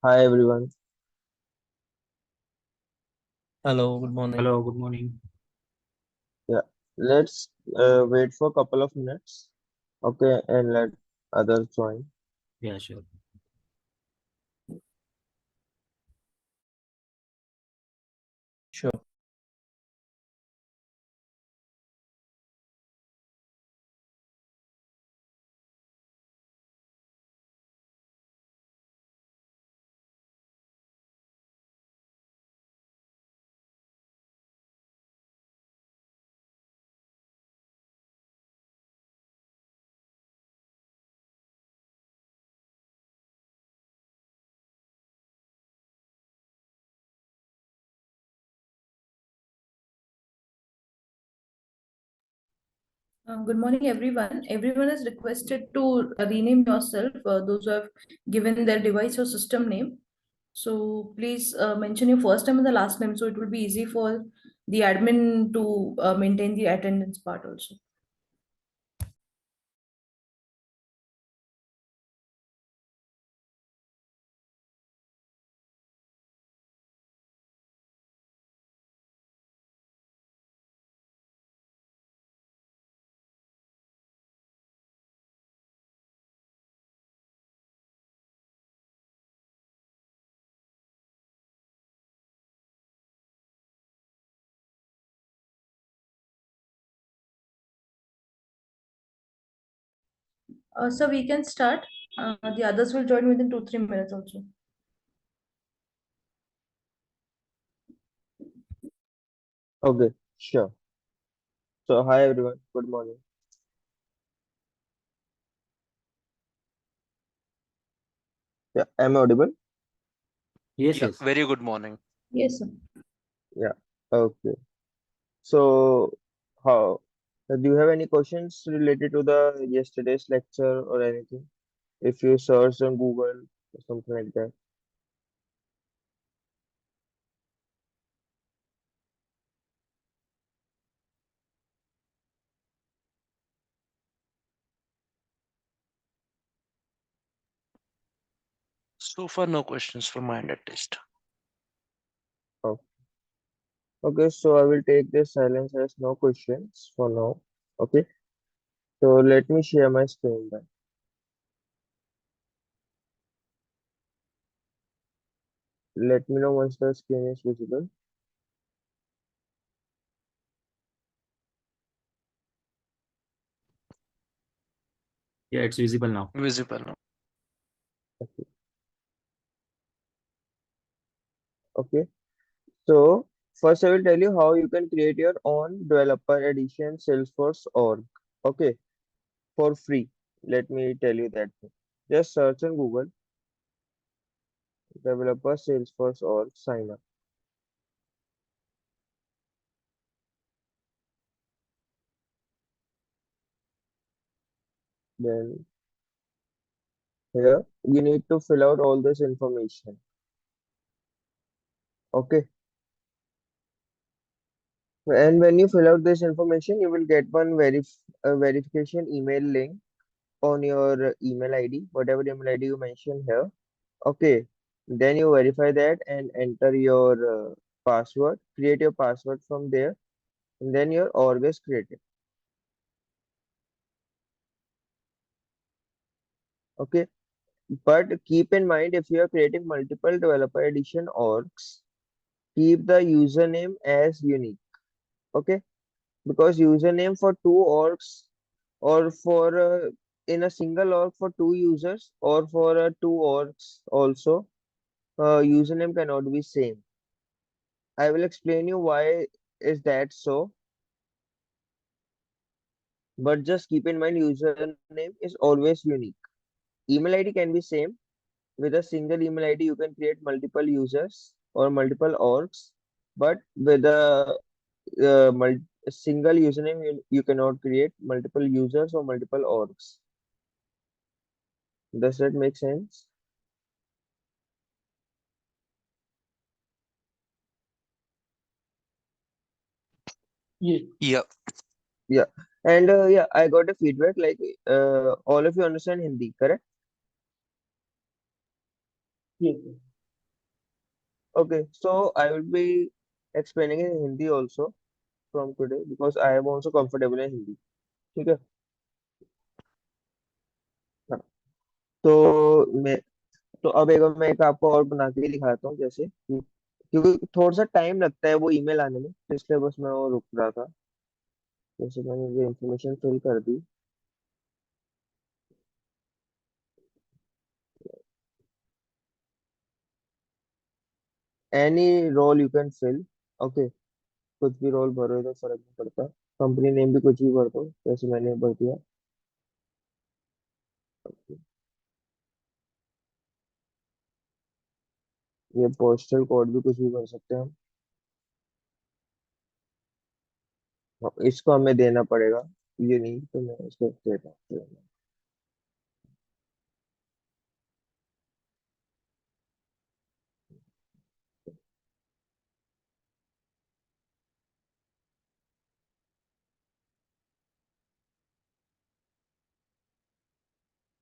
Hi everyone. Hello, good morning. Hello, good morning. Yeah, let's wait for a couple of minutes. Okay, and let others join. Yeah, sure. Sure. Good morning, everyone. Everyone is requested to rename yourself, those who have given their device or system name. So please mention your first name and the last name, so it will be easy for the admin to maintain the attendance part also. So we can start. The others will join within 2-3 minutes also. Okay, sure. So hi everyone. Good morning. Yeah, am I audible? Yes, Yeah, yes. very good morning. Yes, sir. Yeah. Okay. So how do you have any questions related to the yesterday's lecture or anything? If you search on Google or something like that. So far, no questions from my end at least. Oh, okay, so I will take this silence as no questions for now. Okay. So let me share my screen then. Let me know once the screen is visible. Yeah, it's visible now. Visible now. Okay. Okay. So first I will tell you how you can create your own developer edition Salesforce org. Okay, for free. Let me tell you that thing. Just search on Google developer Salesforce org, sign up. Then here you need to fill out all this information. Okay. And when you fill out this information, you will get one verification email link on your email ID, whatever email ID you mention here. Okay, then you verify that and enter your password. Create your password from there, and then your org is created. Okay, but keep in mind if you are creating multiple developer edition orgs, keep the username as unique. Okay, because username for two orgs or for in a single org for two users or for two orgs also, username cannot be same. I will explain you why is that so. But just keep in mind username is always unique. Email ID can be same. With a single email ID, you can create multiple users or multiple orgs. But with a single username, you cannot create multiple users or multiple orgs. Does that make sense? Yes. Yeah, Yeah. And yeah, I got a feedback like all of you understand Hindi, correct? Yes. Okay, so I will be explaining in Hindi also from today because I am also comfortable in Hindi. ठीक है? हाँ, तो मैं तो अब एक आपको और बना के दिखाता हूँ जैसे क्योंकि थोड़ा सा टाइम लगता है वो ईमेल आने में, तो इसलिए बस मैं वो रुक रहा था। जैसे मैंने ये इन्फॉर्मेशन फिल कर दी। Any role you can fill. Okay, कुछ भी रोल भरो तो फर्क नहीं पड़ता। कंपनी नेम भी कुछ भी भर दो जैसे मैंने भर दिया। ये पोस्टल कोड भी कुछ भी भर सकते हैं हम। इसको हमें देना पड़ेगा, ये नहीं तो मैं इसको देता हूँ।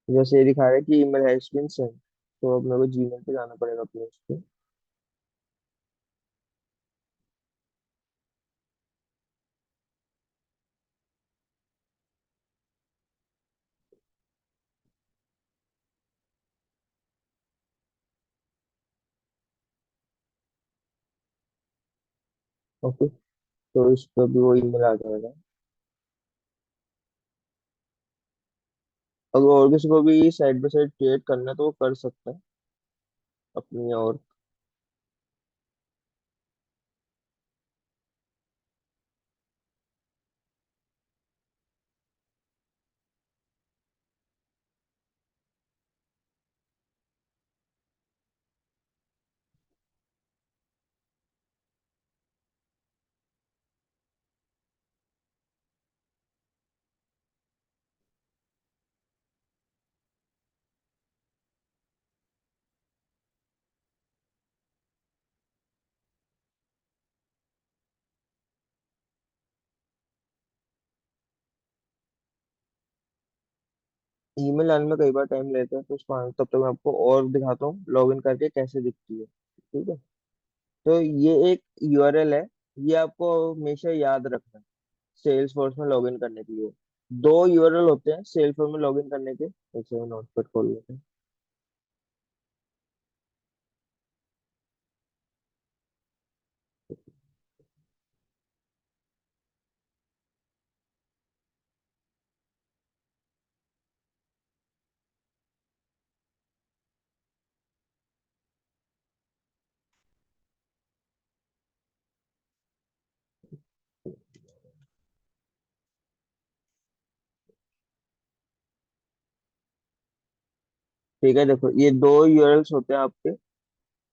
जैसे ये दिखा रहा है कि ईमेल हैज बीन सेंड, तो अब मेरे को जीमेल पे जाना पड़ेगा अपने उस पे। ओके, तो इस पर भी वो ईमेल आ जाएगा। अगर और किसी को भी साइड बाय साइड क्रिएट करना है तो वो कर सकता है अपनी और। ईमेल आने में कई बार टाइम लेता है, तो तब तक मैं आपको और दिखाता हूँ लॉगिन करके कैसे दिखती है। ठीक है, तो ये एक यूआरएल है, ये आपको हमेशा याद रखना है सेल्स फोर्स में लॉगिन करने के लिए। दो यूआरएल होते हैं सेल्स फोर्स में लॉगिन करने के। जैसे नोटपैड खोल लेते हैं। ठीक है, देखो ये दो यूआरएल्स होते हैं आपके।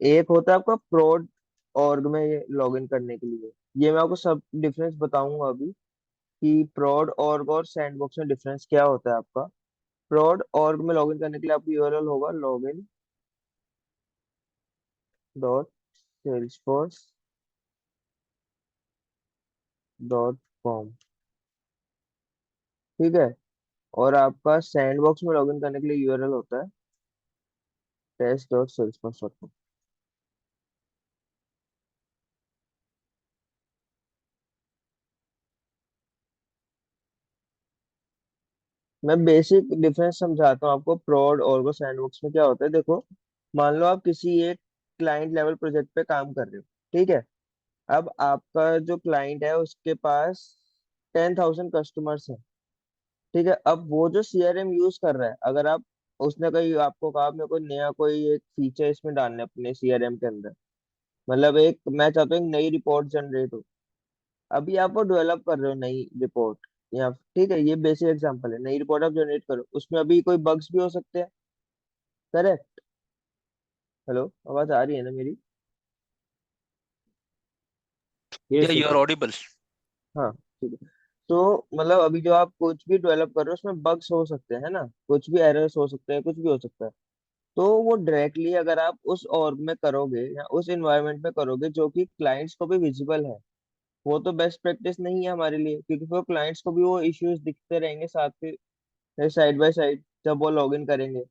एक होता है आपका प्रोड ऑर्ग में लॉगिन करने के लिए। ये मैं आपको सब डिफरेंस बताऊंगा अभी कि प्रोड ऑर्ग और सैंडबॉक्स में डिफरेंस क्या होता है आपका। प्रोड ऑर्ग में लॉगिन करने के लिए आपकी यूआरएल होगा login.salesforce.com। ठीक है, और आपका सैंडबॉक्स में लॉगिन करने के लिए यूआरएल होता है test.salesforce.com। मैं बेसिक डिफरेंस समझाता हूँ आपको। प्रोड और सैंडबॉक्स में क्या होता है, देखो मान लो आप किसी एक क्लाइंट लेवल प्रोजेक्ट पे काम कर रहे हो। ठीक है, अब आपका जो क्लाइंट है उसके पास 10,000 कस्टमर्स हैं। ठीक है, अब वो जो सीआरएम यूज कर रहा है, अगर आप उसने कोई आपको कहा मेरे को नया कोई एक फीचर इसमें डालना है अपने सीआरएम के अंदर, मतलब एक मैं चाहता हूँ एक नई रिपोर्ट जनरेट हो। अभी आप वो डेवलप कर रहे हो नई रिपोर्ट, या ठीक है ये बेसिक एग्जांपल है, नई रिपोर्ट आप जनरेट करो, उसमें अभी कोई बग्स भी हो सकते हैं। करेक्ट? हेलो, आवाज आ रही है ना मेरी? Yeah, Yes, you yes. are audible. हाँ, ठीक है। तो मतलब अभी जो आप कुछ भी डेवलप कर रहे हो उसमें बग्स हो सकते हैं ना, कुछ भी एरर्स हो सकते हैं, कुछ भी हो सकता है। तो वो डायरेक्टली अगर आप उस ऑर्ग में करोगे या उस एनवायरनमेंट में करोगे जो कि क्लाइंट्स को भी विजिबल है, वो तो बेस्ट प्रैक्टिस नहीं है हमारे लिए, क्योंकि फिर क्लाइंट्स को भी वो इश्यूज दिखते रहेंगे साथ में साइड बाय साइड जब वो लॉग इन करेंगे।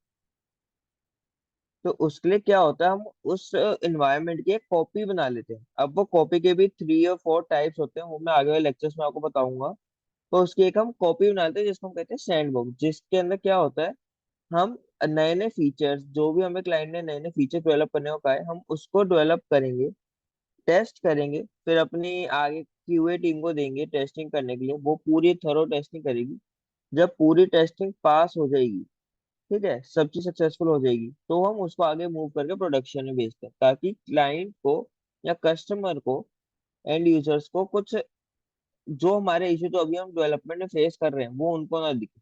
तो उसके लिए क्या होता है, हम उस इन्वायरमेंट की एक कॉपी बना लेते हैं। अब वो कॉपी के भी 3 और 4 टाइप्स होते हैं, वो मैं आगे वाले लेक्चर्स में आपको बताऊंगा। तो उसकी एक हम कॉपी बना लेते हैं जिसको हम कहते हैं सैंडबॉक्स, जिसके अंदर क्या होता है, हम नए नए फीचर्स, जो भी हमें क्लाइंट ने नए नए फीचर डेवलप करने को कहा है, हम उसको डेवलप करेंगे, टेस्ट करेंगे, फिर अपनी आगे क्यूए टीम को देंगे टेस्टिंग करने के लिए। वो पूरी थरो टेस्टिंग करेगी। जब पूरी टेस्टिंग पास हो जाएगी, ठीक है, सब चीज सक्सेसफुल हो जाएगी, तो हम उसको आगे मूव करके प्रोडक्शन में भेजते हैं, ताकि क्लाइंट को या कस्टमर को, एंड यूजर्स को कुछ, जो हमारे इशू जो अभी हम डेवलपमेंट में फेस कर रहे हैं वो उनको ना दिखे।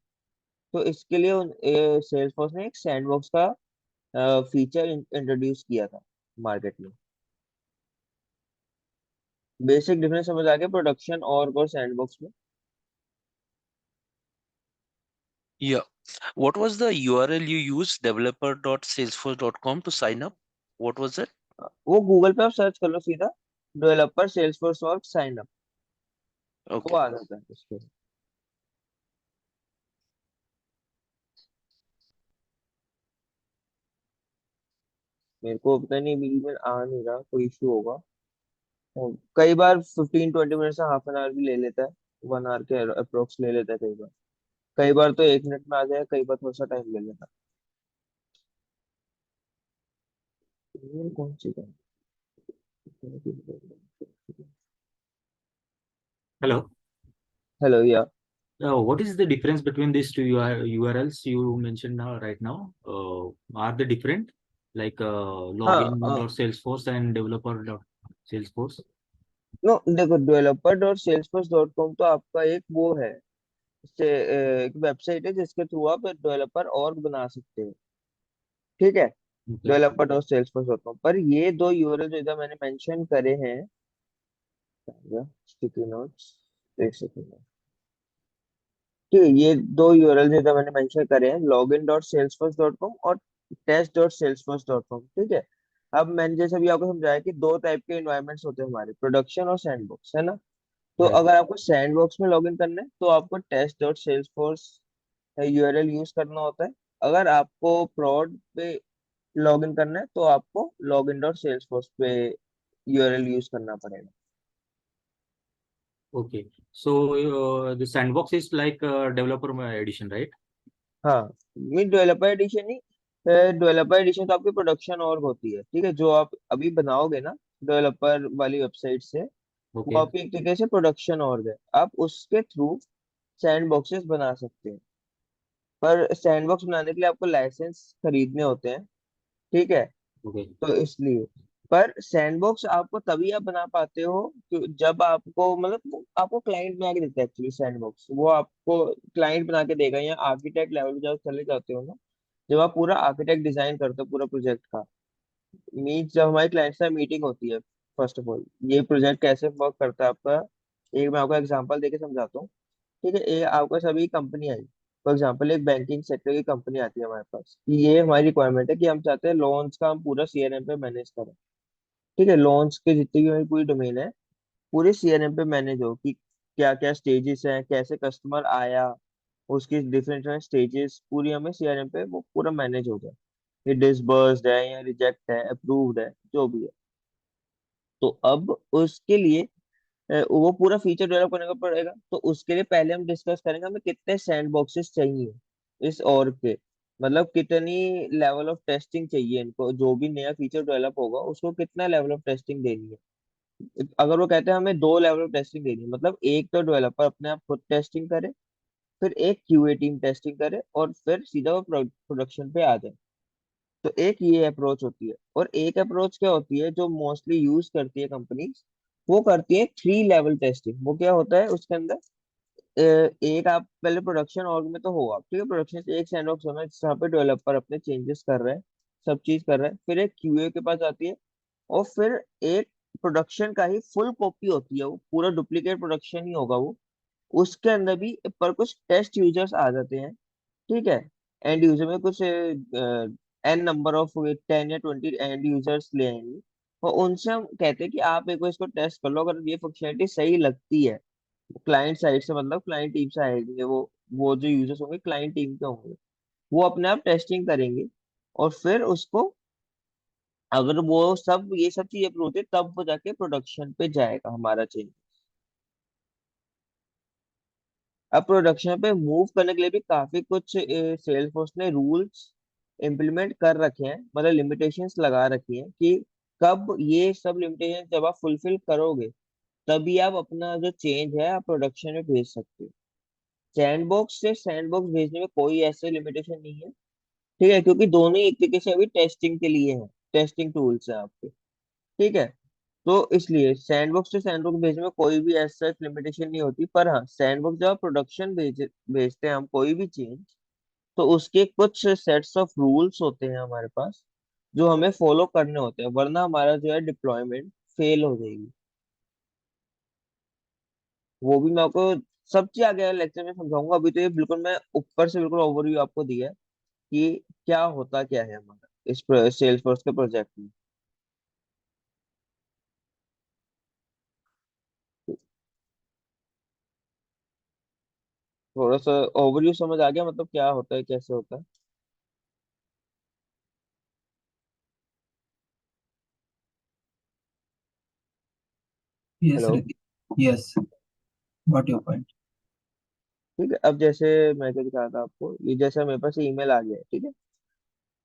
तो इसके लिए सेल्सफोर्स ने एक सैंडबॉक्स का फीचर इंट्रोड्यूस किया था मार्केट में। बेसिक डिफरेंस समझ आ गया प्रोडक्शन और सैंडबॉक्स में। Yeah. What was the URL you used? Developer.salesforce.com to sign up? What was it? वो गूगल पे आप सर्च कर लो सीधा, developer Salesforce work sign up, वो Okay. आ जाता है उसके। मेरे को पता नहीं, बीच में आ नहीं रहा, कोई इशू होगा। और कई बार 15-20 मिनट से हाफ एन आवर भी ले लेता है, 1 आवर के अप्रोक्स ले लेता है कई बार। कई बार तो 1 मिनट में आ जाए, कई बार थोड़ा सा टाइम ले लेता है। ये कौन सी है? Hello. हेलो या। What is the difference between these two URLs you mentioned now right now? Are they different? Like हाँ, login.salesforce and developer.salesforce? नो देखो, developer.salesforce.com तो आपका एक वो है, से एक वेबसाइट है जिसके थ्रू आप डेवलपर और बना सकते हो, ठीक है, Okay. developer.salesforce.com। पर ये दो यूआरएल जो इधर मैंने मेंशन करे हैं, स्टिकी नोट्स, एक सेकंड, ठीक है, ये दो यूआरएल जो इधर मैंने मेंशन करे हैं, login.salesforce.com और test.salesforce.com, ठीक है। अब मैंने जैसे अभी आपको समझाया कि दो टाइप के इन्वायरमेंट्स होते हैं हमारे, प्रोडक्शन और सैंडबॉक्स, है ना। तो Right. अगर आपको सैंडबॉक्स में लॉगिन करना है तो आपको test.salesforce यूआरएल यूज करना होता है। अगर आपको prod पे लॉगिन करना है तो आपको login.salesforce पे यूआरएल यूज करना पड़ेगा। Okay. So the sandbox is like developer edition, right? हाँ, मीन डेवलपर एडिशन ही, डेवलपर एडिशन तो आपकी प्रोडक्शन और होती है, ठीक है, जो आप अभी बनाओगे ना डेवलपर वाली वेबसाइट से, वो Okay. आपकी एक तरीके से प्रोडक्शन और है। आप उसके थ्रू सैंड बॉक्सेस बना सकते हैं, पर सैंडबॉक्स बनाने के लिए आपको लाइसेंस खरीदने होते हैं, ठीक है। Okay. तो इसलिए, पर सैंडबॉक्स आपको तभी आप बना पाते हो जब आपको, मतलब वो आपको क्लाइंट बना के देता है एक्चुअली सैंडबॉक्स, वो आपको क्लाइंट बना के देगा, या आर्किटेक्ट लेवल पे जब चले जाते हो ना, जब आप पूरा आर्किटेक्ट डिजाइन करते हो पूरा प्रोजेक्ट का, मीन्स जब हमारे क्लाइंट से मीटिंग होती है, फर्स्ट ऑफ ऑल ये प्रोजेक्ट कैसे वर्क करता है आपका, एक मैं आपको एग्जांपल देके समझाता हूँ, ठीक है। ये आपको सभी कंपनी आई, फॉर एग्जांपल एक बैंकिंग सेक्टर की कंपनी आती है हमारे पास, कि ये हमारी रिक्वायरमेंट है कि हम चाहते हैं लोन्स का हम पूरा सीआरएम पे मैनेज करें, ठीक है, लोन्स के जितनी भी हमारी पूरी डोमेन है पूरे सीआरएम पे मैनेज हो, कि क्या क्या स्टेजेस हैं, कैसे कस्टमर आया, उसकी डिफरेंट स्टेजेस पूरी हमें सीआरएम पे वो पूरा मैनेज हो जाए, ये डिसबर्स्ड है या रिजेक्ट है अप्रूव्ड है जो भी है। तो अब उसके लिए वो पूरा फीचर डेवलप करने का पड़ेगा, तो उसके लिए पहले हम डिस्कस करेंगे हमें कितने सैंड बॉक्सेस चाहिए इस और के, मतलब कितनी लेवल ऑफ टेस्टिंग चाहिए इनको, जो भी नया फीचर डेवलप होगा उसको कितना लेवल ऑफ टेस्टिंग देनी है। अगर वो कहते हैं हमें 2 लेवल ऑफ टेस्टिंग देनी है, मतलब एक तो डेवलपर अपने आप खुद टेस्टिंग करे, फिर एक क्यूए टीम टेस्टिंग करे, और फिर सीधा वो प्रोडक्शन पे आ जाए। तो एक ये अप्रोच होती है, और एक अप्रोच क्या होती है जो मोस्टली यूज करती है कंपनी, वो करती है 3 लेवल टेस्टिंग। वो क्या होता है उसके अंदर, एक आप पहले प्रोडक्शन ऑर्ग में तो हो आप, ठीक है, प्रोडक्शन से एक सैंडबॉक्स होना है जहाँ पे डेवलपर अपने चेंजेस कर रहे हैं, सब चीज कर रहे हैं, फिर एक क्यूए के पास आती है, और फिर एक प्रोडक्शन का ही फुल कॉपी होती है, वो पूरा डुप्लीकेट प्रोडक्शन ही होगा वो, उसके अंदर भी पर कुछ टेस्ट यूजर्स आ जाते हैं, ठीक है। एंड यूजर में कुछ एन नंबर ऑफ 10 या 20 एंड यूजर्स ले आएंगे, और उनसे हम कहते हैं कि आप एक बार इसको टेस्ट कर लो, अगर ये फंक्शनलिटी सही लगती है, क्लाइंट साइड से, मतलब क्लाइंट टीम से आएंगे वो जो यूजर्स होंगे क्लाइंट टीम के होंगे, वो अपने आप टेस्टिंग करेंगे, और फिर उसको अगर वो सब ये सब चीजें अप्रूव होती है तब वो जाके प्रोडक्शन पे जाएगा हमारा चेंज। अब प्रोडक्शन पे मूव करने के लिए भी काफी कुछ सेल्स फोर्स ने रूल्स इम्प्लीमेंट कर रखे हैं, मतलब लिमिटेशंस लगा रखी हैं कि कब ये सब लिमिटेशन जब आप फुलफिल करोगे तभी आप अपना जो चेंज है आप प्रोडक्शन में भेज सकते हो। सैंडबॉक्स से सैंडबॉक्स भेजने में कोई ऐसे लिमिटेशन नहीं है, ठीक है, क्योंकि दोनों ही एक तरीके से अभी टेस्टिंग के लिए हैं, टेस्टिंग टूल्स हैं आपके, ठीक है। तो इसलिए सैंडबॉक्स से सैंडबॉक्स भेजने में कोई भी ऐसा लिमिटेशन नहीं होती, पर हाँ सैंडबॉक्स जब प्रोडक्शन भेजते हैं हम कोई भी चेंज, तो उसके कुछ सेट्स ऑफ रूल्स होते हैं हमारे पास जो हमें फॉलो करने होते हैं, वरना हमारा जो है डिप्लॉयमेंट फेल हो जाएगी। वो भी मैं आपको सब चीज आगे लेक्चर में समझाऊंगा, अभी तो ये बिल्कुल मैं ऊपर से बिल्कुल ओवरव्यू आपको दिया है कि क्या होता क्या है हमारा इस सेल्स फोर्स के प्रोजेक्ट में। थोड़ा सा ओवरव्यू समझ आ गया, मतलब क्या होता है कैसे होता है। Yes, hello. Ritik. Yes, got your point. ठीक है, अब जैसे मैं क्या दिखा रहा था आपको, ये जैसे मेरे पास ईमेल आ गया है, ठीक है,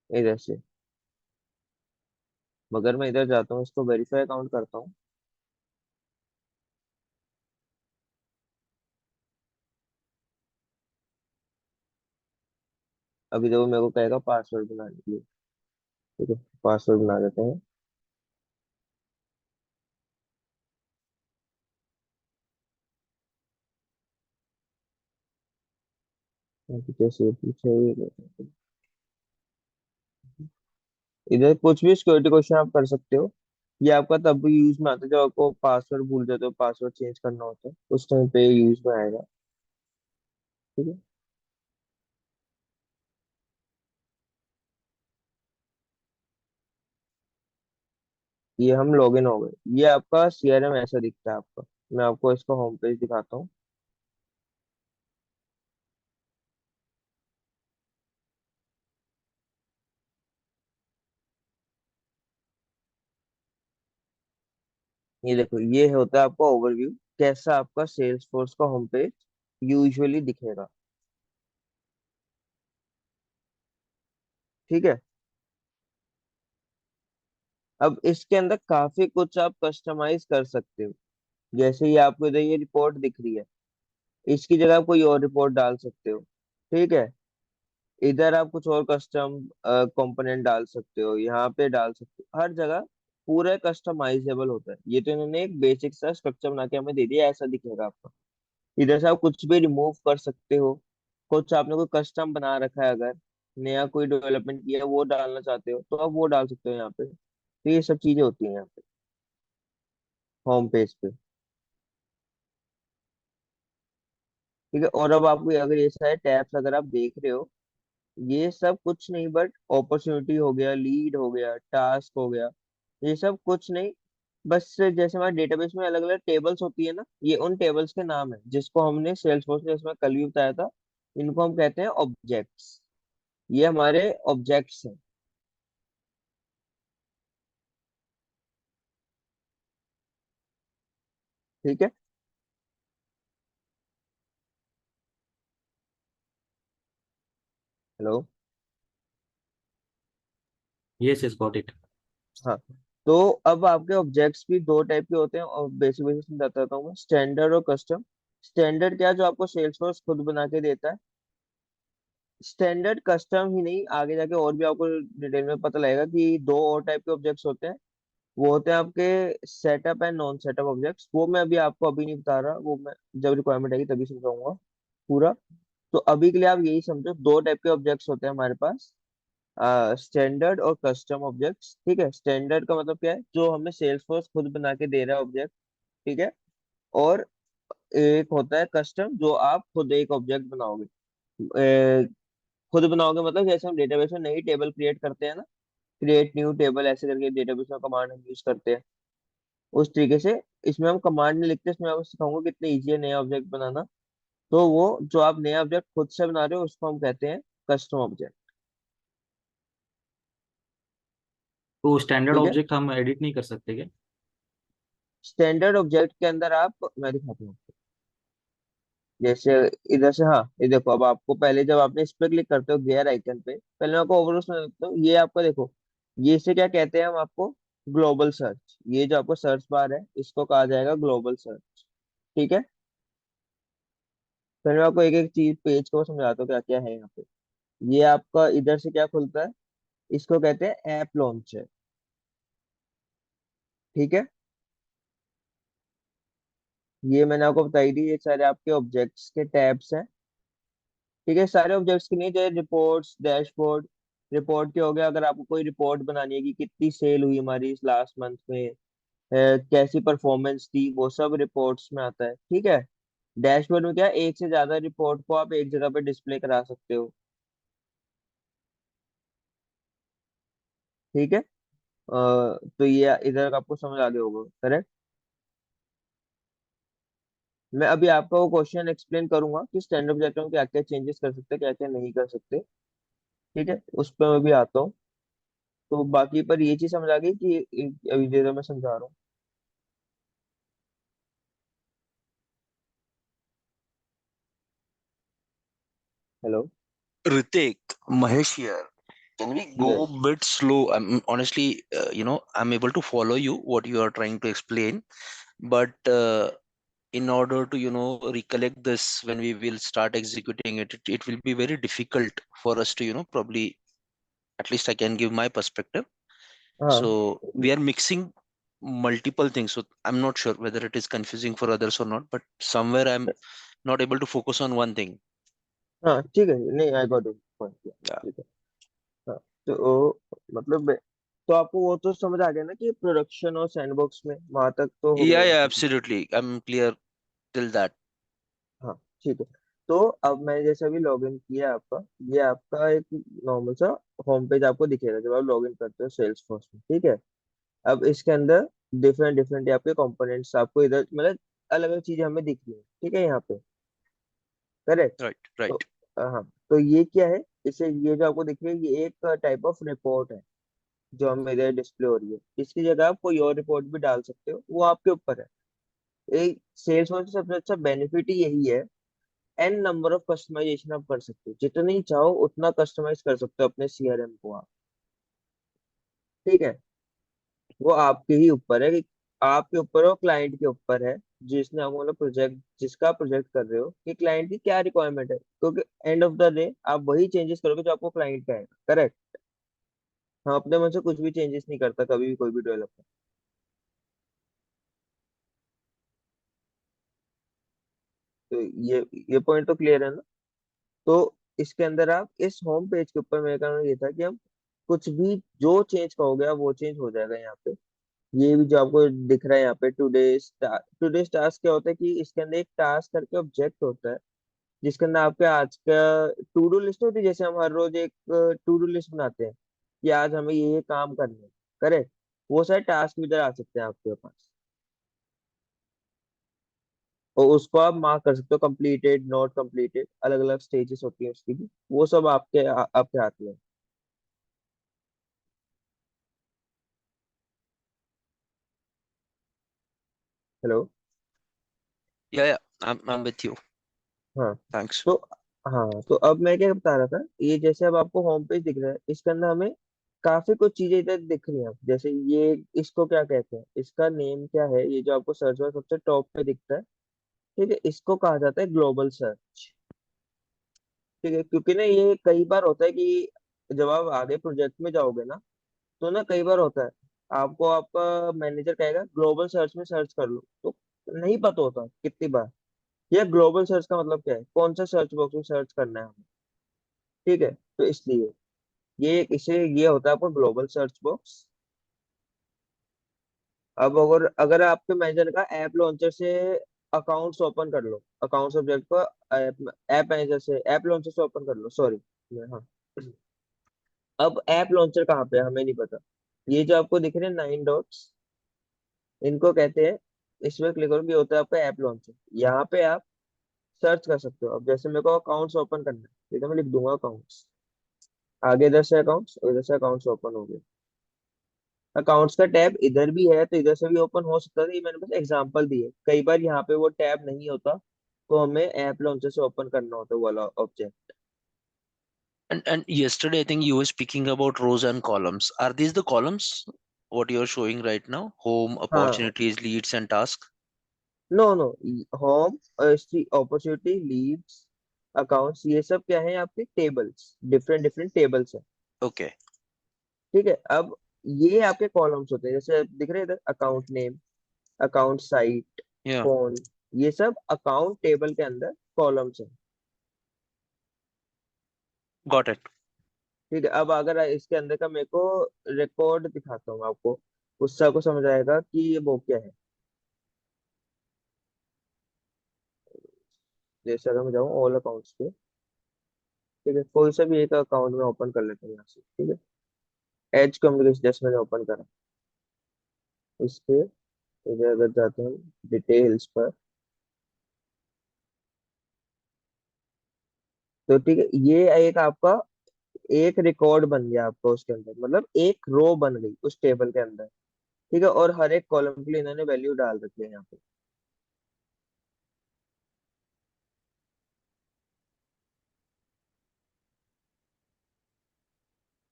इधर से, मगर मैं इधर जाता हूँ इसको वेरीफाई अकाउंट करता हूँ। अभी देखो मेरे को कहेगा पासवर्ड बनाने के लिए, ठीक है, पासवर्ड बना देते हैं। जैसे पूछे इधर कुछ भी सिक्योरिटी क्वेश्चन आप कर सकते हो। ये आपका तब भी यूज में आता है जब आपको पासवर्ड भूल जाते हो, पासवर्ड चेंज करना होता है, उस टाइम पे यूज में आएगा, ठीक है। ये हम लॉगिन हो गए, ये आपका सीआरएम ऐसा दिखता है आपका। मैं आपको इसका होम पेज दिखाता हूँ। ये देखो ये होता है आपका ओवरव्यू, कैसा आपका सेल्स फोर्स का होम पेज यूजुअली दिखेगा, ठीक है। अब इसके अंदर काफी कुछ आप कस्टमाइज कर सकते हो। जैसे ये आपको इधर ये रिपोर्ट दिख रही है, इसकी जगह आप कोई और रिपोर्ट डाल सकते हो, ठीक है। इधर आप कुछ और कस्टम कंपोनेंट डाल सकते हो, यहाँ पे डाल सकते हो, हर जगह पूरा कस्टमाइजेबल होता है। ये तो इन्होंने एक बेसिक सा स्ट्रक्चर बना के हमें दे दिया, ऐसा दिखेगा आपका। इधर से आप कुछ भी रिमूव कर सकते हो, कुछ आपने कोई कस्टम बना रखा है, अगर नया कोई डेवलपमेंट किया है वो डालना चाहते हो तो आप वो डाल सकते हो यहाँ पे। तो ये सब चीजें होती हैं यहाँ पे होम पेज पे, ठीक है। और अब आपको अगर ये सारे टैब्स अगर आप देख रहे हो, ये सब कुछ नहीं बट अपॉर्चुनिटी हो गया, लीड हो गया, टास्क हो गया, ये सब कुछ नहीं, बस जैसे हमारे डेटाबेस में अलग अलग टेबल्स होती है ना, ये उन टेबल्स के नाम है जिसको हमने सेल्सफोर्स में इसमें कल भी बताया था, इनको हम कहते हैं ऑब्जेक्ट्स। ये हमारे ऑब्जेक्ट्स हैं, ठीक है। Hello. Yes, yes, got it. हाँ, तो अब आपके ऑब्जेक्ट्स भी दो टाइप के होते हैं और बेसिक बेसिक समझाता रहता हूँ मैं, स्टैंडर्ड और कस्टम। स्टैंडर्ड क्या है, जो आपको सेल्सफोर्स खुद बना के देता है। स्टैंडर्ड कस्टम ही नहीं, आगे जाके और भी आपको डिटेल में पता लगेगा कि दो और टाइप के ऑब्जेक्ट्स होते हैं। वो होते हैं आपके setup and non setup objects, वो मैं अभी आपको अभी नहीं बता रहा, वो मैं जब रिक्वायरमेंट आएगी तभी समझाऊंगा पूरा। तो अभी के लिए आप यही समझो, दो टाइप के ऑब्जेक्ट्स होते हैं हमारे पास, स्टैंडर्ड और कस्टम ऑब्जेक्ट्स, ठीक है। स्टैंडर्ड का मतलब क्या है, जो हमें सेल्सफोर्स खुद बना के दे रहा है ऑब्जेक्ट, ठीक है। और एक होता है कस्टम, जो आप खुद एक ऑब्जेक्ट बनाओगे। खुद बनाओगे मतलब जैसे हम डेटाबेस में नई टेबल क्रिएट करते हैं ना, क्रिएट न्यू टेबल ऐसे करके डेटाबेस में कमांड हम यूज करते हैं, उस तरीके से इसमें हम कमांड नहीं लिखते, इसमें आपको सिखाऊंगा कितने ईजी है नया ऑब्जेक्ट बनाना। तो वो जो आप नया ऑब्जेक्ट खुद से बना रहे हो उसको हम कहते हैं कस्टम ऑब्जेक्ट। तो स्टैंडर्ड ठीक है, ऑब्जेक्ट हम एडिट नहीं कर सकते क्या? स्टैंडर्ड ऑब्जेक्ट के अंदर आप, मैं दिखाता हूँ आपको। जैसे इधर से, हाँ ये देखो, अब आपको पहले जब आपने इस पे क्लिक करते हो गियर आइकन पे, पहले मैं आपको ओवरऑल समझ देता हूँ। ये आपको देखो, ये इसे क्या कहते हैं हम आपको, ग्लोबल सर्च। ये जो आपको सर्च बार है इसको कहा जाएगा ग्लोबल सर्च। ठीक है, फिर मैं आपको एक एक चीज पेज को समझाता हूँ क्या क्या है यहाँ पे। ये आपका इधर से क्या खुलता है, इसको कहते हैं ऐप लॉन्चर। ठीक है, ये मैंने आपको बताई दी, ये सारे आपके ऑब्जेक्ट्स के टैब्स हैं। ठीक है, सारे ऑब्जेक्ट्स के नहीं, जैसे रिपोर्ट्स, डैशबोर्ड। रिपोर्ट क्या हो गया, अगर आपको कोई रिपोर्ट बनानी है कि कितनी सेल हुई हमारी इस लास्ट मंथ में, कैसी परफॉर्मेंस थी, वो सब रिपोर्ट्स में आता है। ठीक है, डैशबोर्ड में क्या है, एक से ज्यादा रिपोर्ट को आप एक जगह पे डिस्प्ले करा सकते हो। ठीक है, तो ये इधर आपको समझ आ गया होगा, करेक्ट। मैं अभी आपका वो क्वेश्चन एक्सप्लेन करूंगा कि स्टैंडर्ड ऑब्जेक्ट में क्या क्या चेंजेस कर सकते हैं, क्या क्या नहीं कर सकते। ठीक है, उस पर मैं भी आता हूँ। तो बाकी पर ये चीज समझ आ गई कि अभी जो मैं समझा रहा हूँ। Hello. Ritik, Mahesh here. Can we go yes. a bit slow? I'm honestly, I'm able to follow you what you are trying to explain, but in order to, recollect this when we will start executing it, it will be very difficult for us to, probably, at least I can give my perspective. हाँ So we are mixing multiple things. So I'm not sure whether it is confusing for others or not, but somewhere I'm not able to focus on one thing. हाँ, ठीक है, नहीं I got it point. Yeah. ठीक है। हाँ, तो मतलब तो आपको वो तो समझ आ गया ना कि प्रोडक्शन और सैंडबॉक्स में, वहां तक तो हो गया Yeah, होगा yeah, सब। absolutely. I'm clear till that. हाँ, ठीक है। तो अब मैंने जैसे अभी लॉगिन किया आपका, ये आपका एक नॉर्मल सा होम पेज आपको दिखेगा जब आप लॉगिन करते हो सेल्स फॉर्स में। ठीक है, अब इसके अंदर डिफरेंट डिफरेंट आपके कंपोनेंट्स आपको इधर मतलब अलग अलग चीजें हमें दिख रही है। ठीक है, यहाँ पे, करेक्ट। Right, तो right. हाँ, तो ये क्या है, इसे ये जो आपको दिख रही है ये एक टाइप ऑफ रिपोर्ट है जो हमें इधर डिस्प्ले हो रही है। इसकी जगह आप कोई और रिपोर्ट भी डाल सकते हो, वो आपके ऊपर है। एक सेल्स फॉर्स सबसे अच्छा बेनिफिट ही यही है, एन नंबर ऑफ कस्टमाइजेशन आप कर सकते हो, जितनी चाहो उतना कस्टमाइज कर सकते हो अपने सीआरएम को आप। ठीक है, वो आपके ही ऊपर है कि आपके ऊपर और क्लाइंट के ऊपर है, जिसने आपको मतलब प्रोजेक्ट, जिसका प्रोजेक्ट कर रहे हो, कि क्लाइंट की क्या रिक्वायरमेंट है, क्योंकि एंड ऑफ द डे आप वही चेंजेस करोगे जो आपको क्लाइंट का है। करेक्ट। हाँ, अपने मन से कुछ भी चेंजेस नहीं करता कभी भी कोई भी डेवलपर। तो ये पॉइंट तो क्लियर है ना। तो इसके अंदर आप इस होम पेज के ऊपर, मेरे कहना ये था कि हम कुछ भी जो चेंज कहोगे आप वो चेंज हो जाएगा यहाँ पे। ये भी जो आपको दिख रहा है यहाँ पे, टुडेस टास्क क्या होता है कि इसके अंदर एक टास्क करके ऑब्जेक्ट होता है, जिसके अंदर आपके आज का टू डू लिस्ट होती है। जैसे हम हर रोज एक टू डू लिस्ट बनाते हैं कि आज हमें ये काम करने हैं, करेक्ट। वो सारे टास्क इधर आ सकते हैं आपके पास, और उसको आप मार्क कर सकते हो, कंप्लीटेड, नॉट कंप्लीटेड, अलग अलग स्टेजेस होती है उसकी भी, वो सब आपके हाथ में है। Hello. Yeah, yeah, I'm with you. हाँ, Thanks. तो हाँ, तो अब मैं क्या बता रहा था, ये जैसे अब आपको होम पेज दिख रहा है, इसके अंदर हमें काफी कुछ चीजें इधर दिख रही हैं। जैसे ये, इसको क्या कहते हैं, इसका नेम क्या है, ये जो आपको सर्च बार सबसे टॉप पे दिखता है। ठीक है, इसको कहा जाता है ग्लोबल सर्च। ठीक है, क्योंकि ना ये कई बार होता है कि जब आप आगे प्रोजेक्ट में जाओगे ना, तो ना कई बार होता है आपको आपका मैनेजर कहेगा ग्लोबल सर्च में सर्च कर लो, तो नहीं पता होता कितनी बार ये ग्लोबल सर्च का मतलब क्या है, कौन सा सर्च बॉक्स में सर्च करना है हमें। ठीक है, तो इसलिए ये होता है आपको ग्लोबल सर्च बॉक्स। अब अगर अगर आपके मैनेजर का ऐप लॉन्चर से अकाउंट्स ओपन कर लो, अकाउंट सब्जेक्ट को ऐप ऐप मैनेजर से, ऐप लॉन्चर से ओपन कर लो, सॉरी। हाँ, अब ऐप लॉन्चर कहाँ पे है हमें नहीं पता। ये जो आपको दिख रहे हैं 9 डॉट्स, इनको कहते हैं, इसमें क्लिक करोगे, ये होता है आपका ऐप लॉन्चर। यहाँ पे आप सर्च कर सकते हो। अब जैसे मेरे को अकाउंट्स ओपन करना है, ठीक है, मैं लिख दूंगा अकाउंट्स, आगे इधर से अकाउंट्स और इधर से अकाउंट्स ओपन हो गए। अकाउंट्स का टैब इधर भी है तो इधर से भी ओपन हो सकता है, ये मैंने बस एग्जांपल दिए। कई बार यहाँ पे वो टैब नहीं होता तो हमें ऐप लॉन्चर से ओपन करना होता है वो वाला object. And yesterday, I think you were speaking about rows and columns. Are these the columns? What you are showing right now? Home, हाँ, opportunities, leads, and tasks. No no, home, opportunity, leads, accounts, ये सब क्या है आपके tables, different different tables है। Okay. ठीक है, अब ये आपके कॉलम्स होते हैं, जैसे दिख रहे हैं इधर account name, account site, Yeah. Phone, ये सब अकाउंट टेबल के अंदर कॉलम्स है। Got it. ठीक है, अब अगर इसके अंदर का मेरे को रिकॉर्ड दिखाता हूँ आपको, उससे आपको समझ आएगा कि ये वो क्या है। जैसे अगर मैं जाऊँ ऑल अकाउंट्स पे, ठीक है, कोई सा भी एक अकाउंट में ओपन कर लेते हैं यहाँ से। ठीक है, एज कम्युनिकेशन जैसे मैंने ओपन करा, इसके इधर अगर जाते हैं डिटेल्स पर, तो ठीक है, ये एक आपका एक रिकॉर्ड बन गया आपका उसके अंदर, मतलब एक रो बन गई उस टेबल के अंदर। ठीक है, और हर एक कॉलम के लिए इन्होंने वैल्यू डाल रखी है यहाँ पे।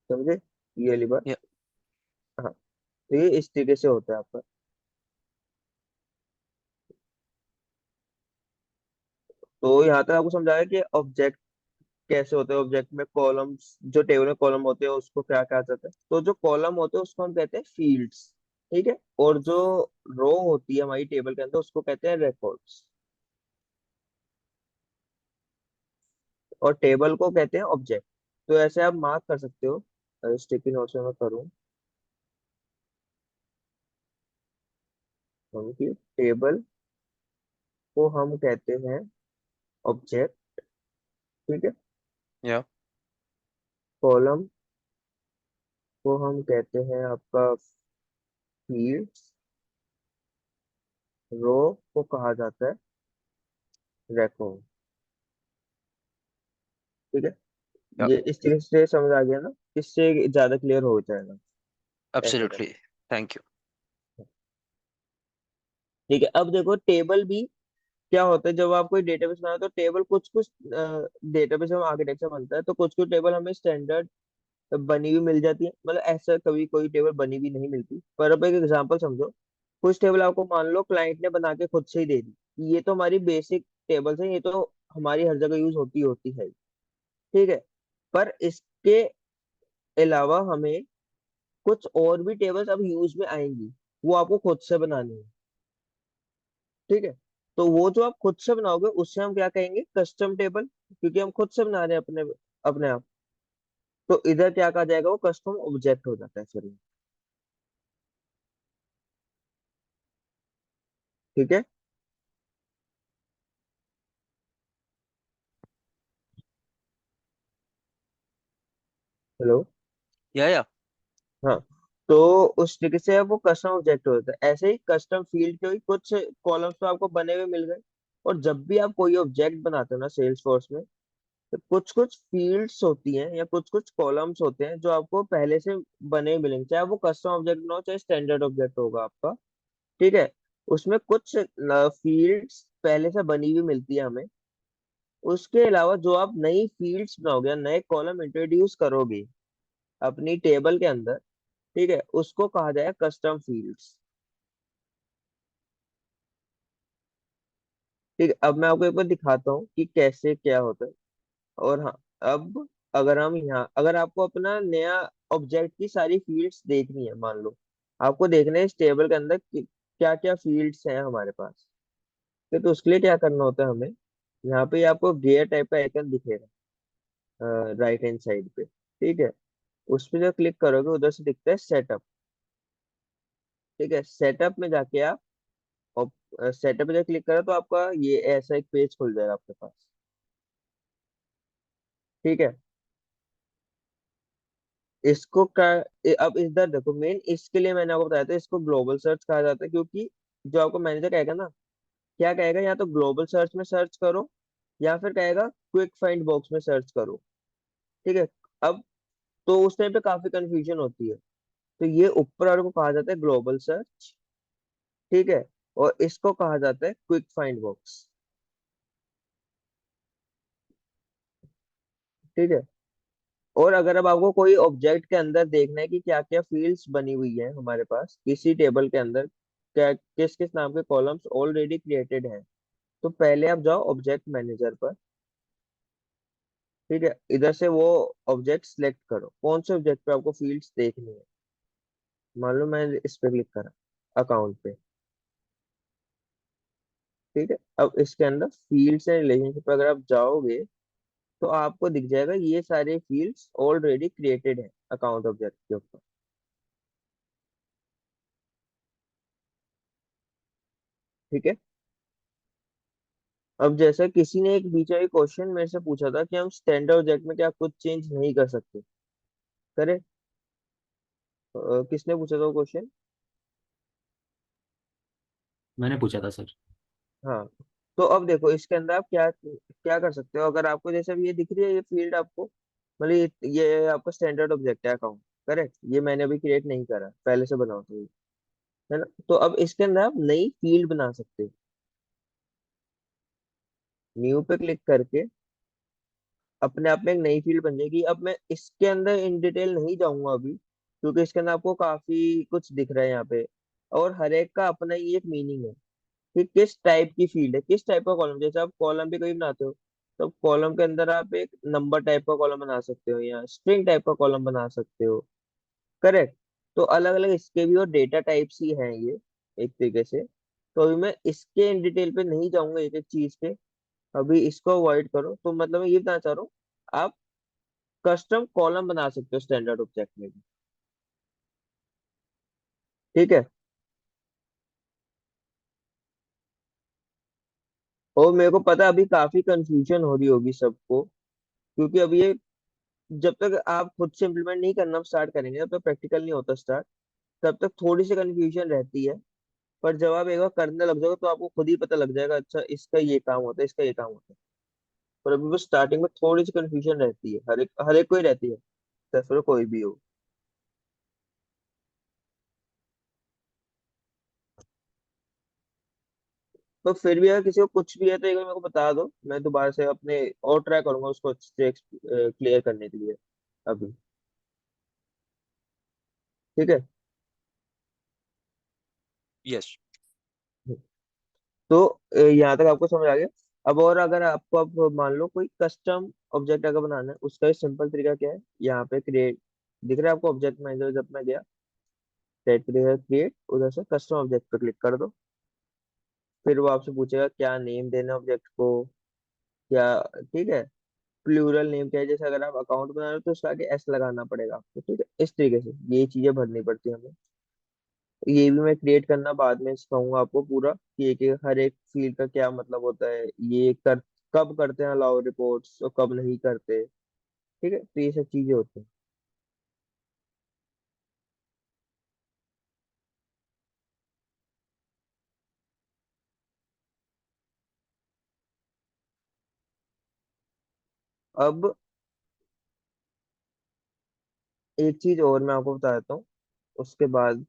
समझे ये वाली बात? Yeah. हाँ, तो ये इस तरीके से होता है आपका। तो यहाँ तक आपको समझाया कि ऑब्जेक्ट कैसे होते हैं, ऑब्जेक्ट में कॉलम्स, जो टेबल में कॉलम होते हैं उसको क्या कहा जाता है, तो जो कॉलम होते हैं उसको हम कहते हैं फील्ड्स। ठीक है, और जो रो होती है हमारी टेबल के अंदर उसको कहते हैं रिकॉर्ड्स, और टेबल को कहते हैं ऑब्जेक्ट। तो ऐसे आप मार्क कर सकते हो, स्टिकी नोट्स में मैं करूँ हम कि टेबल को हम कहते हैं ऑब्जेक्ट। ठीक है, Yeah. कॉलम को हम कहते हैं आपका फील्ड्स, रो को कहा जाता है रिकॉर्ड। ठीक है, Yeah. ये इस तरीके से समझ आ गया ना, इससे ज्यादा क्लियर हो जाएगा ऐसे करना। Absolutely. Thank you. ठीक है, अब देखो टेबल भी क्या होता है, जब आप कोई डेटाबेस बनाते हो तो टेबल कुछ कुछ डेटाबेस हम आर्किटेक्चर बनता है तो कुछ कुछ टेबल हमें स्टैंडर्ड बनी हुई मिल जाती है, मतलब ऐसा कभी कोई टेबल बनी हुई नहीं मिलती। पर अब एक एग्जांपल समझो, कुछ टेबल आपको मान लो क्लाइंट ने बना के खुद से ही दे दी, ये तो हमारी बेसिक टेबल्स है, ये तो हमारी हर जगह यूज होती होती है। ठीक है, पर इसके अलावा हमें कुछ और भी टेबल्स अब यूज में आएंगी, वो आपको खुद से बनानी है। ठीक है, तो वो जो आप खुद से बनाओगे उससे हम क्या कहेंगे, कस्टम टेबल, क्योंकि हम खुद से बना रहे हैं अपने अपने आप। तो इधर क्या कहा जाएगा, वो कस्टम ऑब्जेक्ट हो जाता है फिर। ठीक है, हेलो, Yeah. Yeah. हाँ, तो उस तरीके से अब वो कस्टम ऑब्जेक्ट हो जाता है। ऐसे ही कस्टम फील्ड के भी कुछ कॉलम्स तो आपको बने हुए मिल गए, और जब भी आप कोई ऑब्जेक्ट बनाते हो ना सेल्स फोर्स में, तो कुछ कुछ फील्ड्स होती हैं या कुछ कुछ कॉलम्स होते हैं जो आपको पहले से बने हुए मिलेंगे, चाहे वो कस्टम ऑब्जेक्ट ना हो चाहे स्टैंडर्ड ऑब्जेक्ट होगा आपका। ठीक है, उसमें कुछ फील्ड्स पहले से बनी हुई मिलती है हमें। उसके अलावा जो आप नई फील्ड्स बनाओगे या नए कॉलम इंट्रोड्यूस करोगे अपनी टेबल के अंदर, ठीक है, उसको कहा जाएगा कस्टम फील्ड्स। ठीक है, अब मैं आपको एक बार दिखाता हूँ कि कैसे क्या होता है। और हाँ, अब अगर हम यहाँ, अगर आपको अपना नया ऑब्जेक्ट की सारी फील्ड्स देखनी है, मान लो आपको देखना है इस टेबल के अंदर क्या क्या फील्ड्स हैं हमारे पास, तो उसके लिए क्या करना होता है हमें, यहाँ पे आपको गियर टाइप का आइकन दिखेगा राइट हैंड साइड पे। ठीक है, उस पे जो क्लिक करोगे उधर से दिखता है सेटअप। ठीक है, सेटअप में जाके आप सेटअप पे जब क्लिक करो तो आपका ये ऐसा एक पेज खुल जाएगा आपके पास। ठीक है, इसको क्या, अब इधर देखो, मेन इसके लिए मैंने आपको बताया था इसको ग्लोबल सर्च कहा जाता है, क्योंकि जो आपको मैनेजर कहेगा ना, क्या कहेगा, या तो ग्लोबल सर्च में सर्च करो या फिर कहेगा क्विक फाइंड बॉक्स में सर्च करो। ठीक है, अब तो उस टाइम पे काफी कंफ्यूजन होती है, तो ये ऊपर वाले को कहा जाता है ग्लोबल सर्च, ठीक है, और इसको कहा जाता है क्विक फाइंड बॉक्स, ठीक है। और अगर अब आपको कोई ऑब्जेक्ट के अंदर देखना है कि क्या क्या फील्ड्स बनी हुई है हमारे पास किसी टेबल के अंदर, क्या किस किस नाम के कॉलम्स ऑलरेडी क्रिएटेड हैं, तो पहले आप जाओ ऑब्जेक्ट मैनेजर पर, ठीक है, इधर से वो ऑब्जेक्ट सिलेक्ट करो कौन से ऑब्जेक्ट पे आपको फील्ड्स देखनी है। मान लो मैं इस पे क्लिक करा, अकाउंट पे, ठीक है। अब इसके अंदर फील्ड्स एंड रिलेशनशिप पर अगर आप जाओगे तो आपको दिख जाएगा ये सारे फील्ड्स ऑलरेडी क्रिएटेड है अकाउंट ऑब्जेक्ट के ऊपर, ठीक है। अब जैसा किसी ने एक बीच में क्वेश्चन मेरे से पूछा था कि हम स्टैंडर्ड ऑब्जेक्ट में क्या कुछ चेंज नहीं कर सकते, करे किसने पूछा था वो क्वेश्चन? मैंने पूछा था सर। हाँ, तो अब देखो इसके अंदर आप क्या क्या कर सकते हो, अगर आपको जैसे अभी ये दिख रही है ये फील्ड आपको, मतलब ये आपका स्टैंडर्ड ऑब्जेक्ट है अकाउंट, करेक्ट, ये मैंने अभी क्रिएट नहीं करा, पहले से बना होता है ये, है ना। तो अब इसके अंदर आप नई फील्ड बना सकते हो, न्यू पे क्लिक करके अपने आप में एक नई फील्ड बन जाएगी। अब मैं इसके अंदर इन डिटेल नहीं जाऊंगा अभी, क्योंकि इसके अंदर आपको काफी कुछ दिख रहा है यहाँ पे, और हर एक का अपना ही एक मीनिंग है कि किस टाइप की फील्ड है, किस टाइप का कॉलम, जैसे आप कॉलम भी कभी बनाते हो तो कॉलम के अंदर आप एक नंबर टाइप का कॉलम बना सकते हो या स्ट्रिंग टाइप का कॉलम बना सकते हो, करेक्ट। तो अलग अलग इसके भी और डेटा टाइप्स ही हैं ये, एक तरीके से। तो अभी मैं इसके इन डिटेल पे नहीं जाऊंगा एक एक चीज के, अभी इसको अवॉइड करो। तो मतलब मैं ये बताना चाह रहा हूँ, आप कस्टम कॉलम बना सकते हो स्टैंडर्ड ऑब्जेक्ट में भी, ठीक है। और मेरे को पता है अभी काफी कंफ्यूजन हो रही होगी सबको, क्योंकि अभी ये जब तक आप खुद से इम्प्लीमेंट नहीं करना स्टार्ट करेंगे, जब तक प्रैक्टिकल नहीं होता स्टार्ट, तब तक थोड़ी सी कंफ्यूजन रहती है। पर जब आप एक बार करने लग जाओगे तो आपको खुद ही पता लग जाएगा, अच्छा इसका ये काम होता है, इसका ये काम होता है। पर अभी बस स्टार्टिंग में थोड़ी सी कंफ्यूजन रहती है, हर एक को ही रहती है, चाहे फिर कोई भी हो। तो फिर भी अगर किसी को कुछ भी है तो एक बार मेरे को बता दो, मैं दोबारा से अपने और ट्राई करूंगा उसको अच्छे से क्लियर करने के लिए अभी, ठीक है। Yes. तो यहाँ तक आपको समझ आ गया। अब और अगर आपको अब मान लो कोई कस्टम ऑब्जेक्ट अगर बनाना है, उसका सिंपल तरीका क्या है, यहाँ पे क्रिएट दिख रहा है आपको ऑब्जेक्ट मैनेजर, जब मैं गया सेट क्रिएट, उधर से कस्टम ऑब्जेक्ट पे क्लिक कर दो। फिर वो आपसे पूछेगा क्या नेम देना ऑब्जेक्ट को, क्या, ठीक है, प्लूरल नेम क्या है, जैसे अगर आप अकाउंट बना रहे हो तो उसका आगे एस लगाना पड़ेगा आपको, ठीक है, इस तरीके से ये चीजें भरनी पड़ती है हमें। ये भी मैं क्रिएट करना बाद में सिखाऊंगा आपको पूरा कि हर एक फील्ड का क्या मतलब होता है, ये कर कब करते हैं अलाउ रिपोर्ट्स और कब नहीं करते, ठीक है, तो ये सब चीजें होती हैं। अब एक चीज और मैं आपको बता देता हूँ उसके बाद,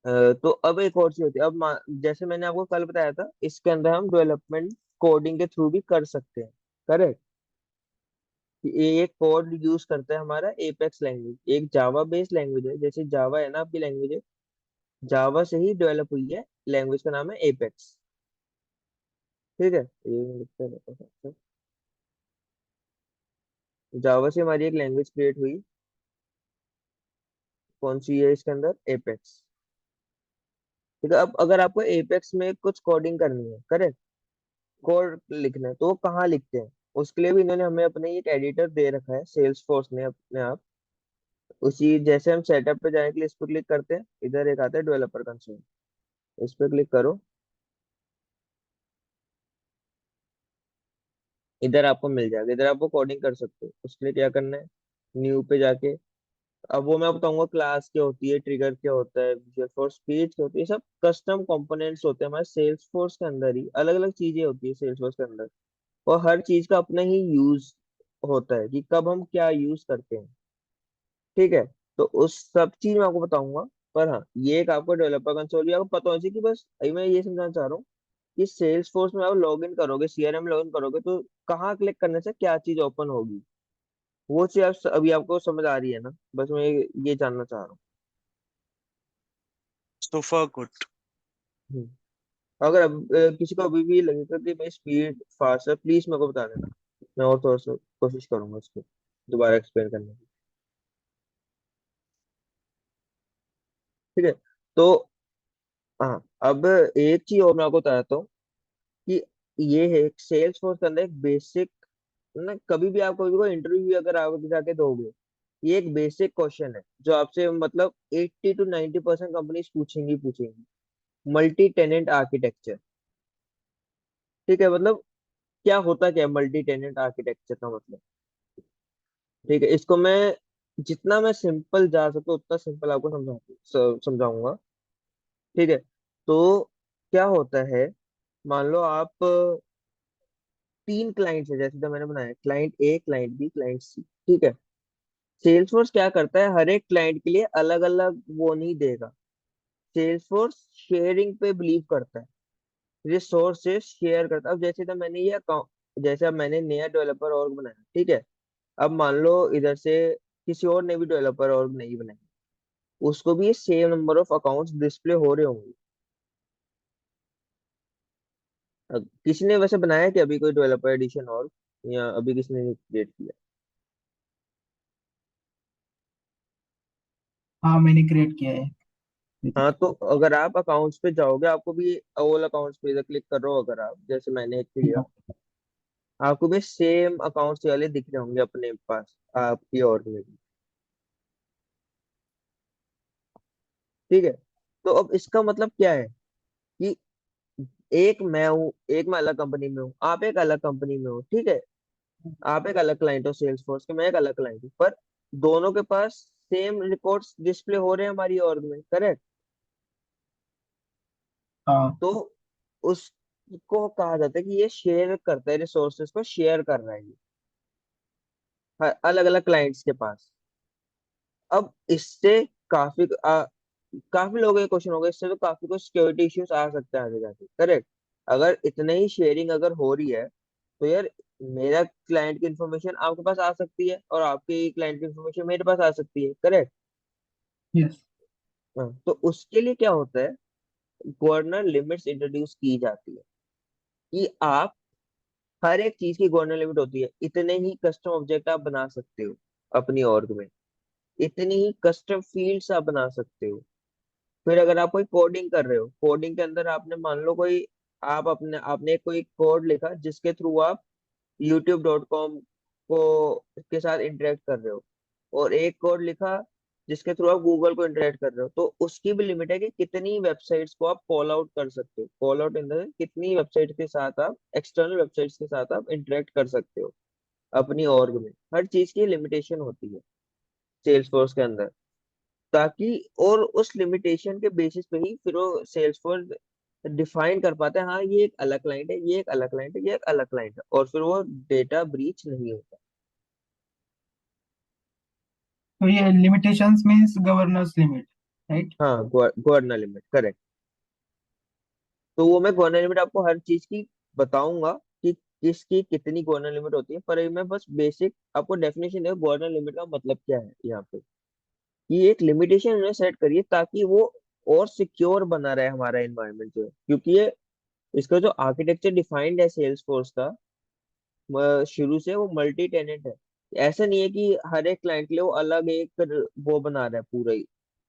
तो अब एक और चीज होती है, अब जैसे मैंने आपको कल बताया था, इसके अंदर हम डेवलपमेंट कोडिंग के थ्रू भी कर सकते हैं, करेक्ट। ये एक कोड यूज करता है हमारा एपेक्स लैंग्वेज, एक जावा बेस्ड लैंग्वेज है, जैसे जावा है ना आपकी लैंग्वेज, जावा से ही डेवलप हुई है, लैंग्वेज का नाम है एपेक्स, ठीक है, ये लिखते हैं, जावा से हमारी एक लैंग्वेज क्रिएट हुई, कौन सी है इसके अंदर, एपेक्स, ठीक है। अब अगर आपको एपेक्स में कुछ कोडिंग करनी है, करेक्ट, कोड लिखना है, तो वो कहाँ लिखते हैं, उसके लिए भी इन्होंने हमें अपने एक एडिटर दे रखा है सेल्स फोर्स ने अपने आप, उसी जैसे हम सेटअप पे जाने के लिए इस पर क्लिक करते हैं, इधर एक आता है डेवलपर कंसोल, इस पर क्लिक करो, इधर आपको मिल जाएगा, इधर आपको कोडिंग कर सकते हो। उसके लिए क्या करना है, न्यू पे जाके, अब वो मैं बताऊंगा क्लास क्या होती है, ट्रिगर क्या होता है, विजुअल फोर्स पेज क्या होती है, ये सब कस्टम कंपोनेंट्स होते हैं हमारे सेल्स फोर्स के अंदर ही, अलग अलग चीजें होती है सेल्स फोर्स के अंदर, और हर चीज का अपना ही यूज होता है कि कब हम क्या यूज करते हैं, ठीक है। तो उस सब चीज मैं आपको बताऊंगा। पर हाँ, ये एक आपको डेवलपर कंसोल भी आपको पता होना चाहिए कि बस अभी मैं ये समझाना चाह रहा हूँ कि सेल्स फोर्स में आप लॉग इन करोगे, सीआरएम लॉग इन करोगे, तो कहाँ क्लिक करने से क्या चीज ओपन होगी, वो चीज अभी आपको समझ आ रही है ना? बस मैं ये जानना चाह रहा So far good. हूँ। अगर किसी को अभी भी लगेगा कि भाई स्पीड फास्ट है, प्लीज मेरे को बता देना। मैं और थोड़ा सा कोशिश करूंगा उसको दोबारा एक्सप्लेन करने की। ठीक है। तो हाँ, अब एक चीज और मैं आपको बताता हूँ कि ये है सेल्स फोर्स के अंदर एक बेसिक ना, कभी भी आप कोई इंटरव्यू अगर आप जाके दोगे, ये एक बेसिक क्वेश्चन है जो आपसे मतलब 80 to 90% कंपनीज पूछेंगी पूछेंगी। Multi tenant architecture. ठीक है, मतलब क्या होता क्या है मल्टी टेनेंट आर्किटेक्चर का मतलब? ठीक है, इसको मैं जितना मैं सिंपल जा सकता उतना सिंपल आपको समझाऊंगा। ठीक है। तो क्या होता है, मान लो आप तीन क्लाइंट्स है, जैसे तो मैंने बनाया क्लाइंट ए, क्लाइंट बी, क्लाइंट सी। ठीक है। सेल्सफोर्स क्या करता है, हर एक क्लाइंट के लिए अलग अलग वो नहीं देगा। सेल्सफोर्स शेयरिंग पे बिलीव करता है, रिसोर्सेस शेयर करता है। अब जैसे तो मैंने ये अकाउंट, जैसे अब मैंने नया डेवलपर org बनाया, ठीक है। अब मान लो इधर से किसी और ने भी डेवलपर org नहीं बनाई, उसको भी ये same number of accounts display हो रहे होंगे। अब किसी ने वैसे बनाया कि अभी कोई डेवलपर एडिशन और, या अभी किसी ने क्रिएट किया? हाँ, मैंने क्रिएट किया है। हाँ, तो अगर आप अकाउंट्स पे जाओगे, आपको भी ऑल अकाउंट्स पे इधर क्लिक कर रहे हो अगर आप, जैसे मैंने एक किया, आपको भी सेम अकाउंट्स वाले दिख रहे होंगे अपने पास, आपकी और में भी। ठीक है। तो अब इसका मतलब क्या है कि एक मैं हूँ, एक मैं अलग कंपनी में हूँ, आप एक अलग कंपनी में हो, ठीक है। आप एक अलग क्लाइंट हो सेल्स फोर्स के, मैं एक अलग क्लाइंट हूँ, पर दोनों के पास सेम रिकॉर्ड्स डिस्प्ले हो रहे हैं हमारी org में, करेक्ट? हाँ। तो उसको कहा जाता है कि ये शेयर करता है, रिसोर्सेज को शेयर कर रहा है ये अलग अलग क्लाइंट्स के पास। अब इससे काफी काफी लोगों के क्वेश्चन हो गए, इससे तो काफी कुछ सिक्योरिटी इश्यूज आ सकते हैं आगे जाके, करेक्ट? अगर इतने ही शेयरिंग अगर हो रही है, तो यार मेरा क्लाइंट की इंफॉर्मेशन आपके पास आ सकती है और आपके क्लाइंट की इंफॉर्मेशन मेरे पास आ सकती है, करेक्ट? यस। हाँ, तो उसके लिए क्या होता है, गवर्नर लिमिट्स इंट्रोड्यूस की जाती है कि आप हर एक चीज की गवर्नर लिमिट होती है, इतने ही कस्टम ऑब्जेक्ट आप बना सकते हो अपनी org में, इतनी ही कस्टम फील्ड्स आप बना सकते हो। फिर अगर आप कोई कोडिंग कर रहे हो, कोडिंग के अंदर आपने मान लो कोई, आप अपने आपने कोई कोड लिखा जिसके थ्रू आप youtube.com को के साथ इंटरेक्ट कर रहे हो, और एक कोड लिखा जिसके थ्रू आप गूगल को इंटरेक्ट कर रहे हो, तो उसकी भी लिमिट है कि कितनी वेबसाइट्स को आप कॉल आउट कर सकते हो। कॉल आउट इन द कितनी वेबसाइट के साथ आप, एक्सटर्नल वेबसाइट्स के साथ आप इंटरेक्ट कर सकते हो अपनी org में। हर चीज की लिमिटेशन होती है सेल्स फोर्स के अंदर, ताकि और उस लिमिटेशन के बेसिस पे ही फिर वो सेल्स फोर्स डिफाइन कर पाते हैं, हाँ ये एक अलग क्लाइंट है, ये एक अलग क्लाइंट है, ये एक अलग क्लाइंट है, और फिर वो डेटा ब्रीच नहीं होता। तो ये limitations means governance limit, right? हाँ, गवर्नर लिमिट, करेक्ट। तो वो मैं गवर्नर लिमिट आपको हर चीज की बताऊंगा कि किसकी कितनी गवर्नर लिमिट होती है, पर अभी मैं बस बेसिक आपको डेफिनेशन दे, गवर्नर लिमिट का मतलब क्या है यहाँ पे। ये एक लिमिटेशन उन्हें सेट करिए ताकि वो और सिक्योर बना रहे हमारा एनवायरनमेंट जो है, क्योंकि ये इसका जो आर्किटेक्चर डिफाइंड है सेल्स फोर्स का, शुरू से वो मल्टी टेनेंट है। ऐसा नहीं है कि हर एक क्लाइंट के लिए वो अलग एक वो बना रहा है, पूरा ही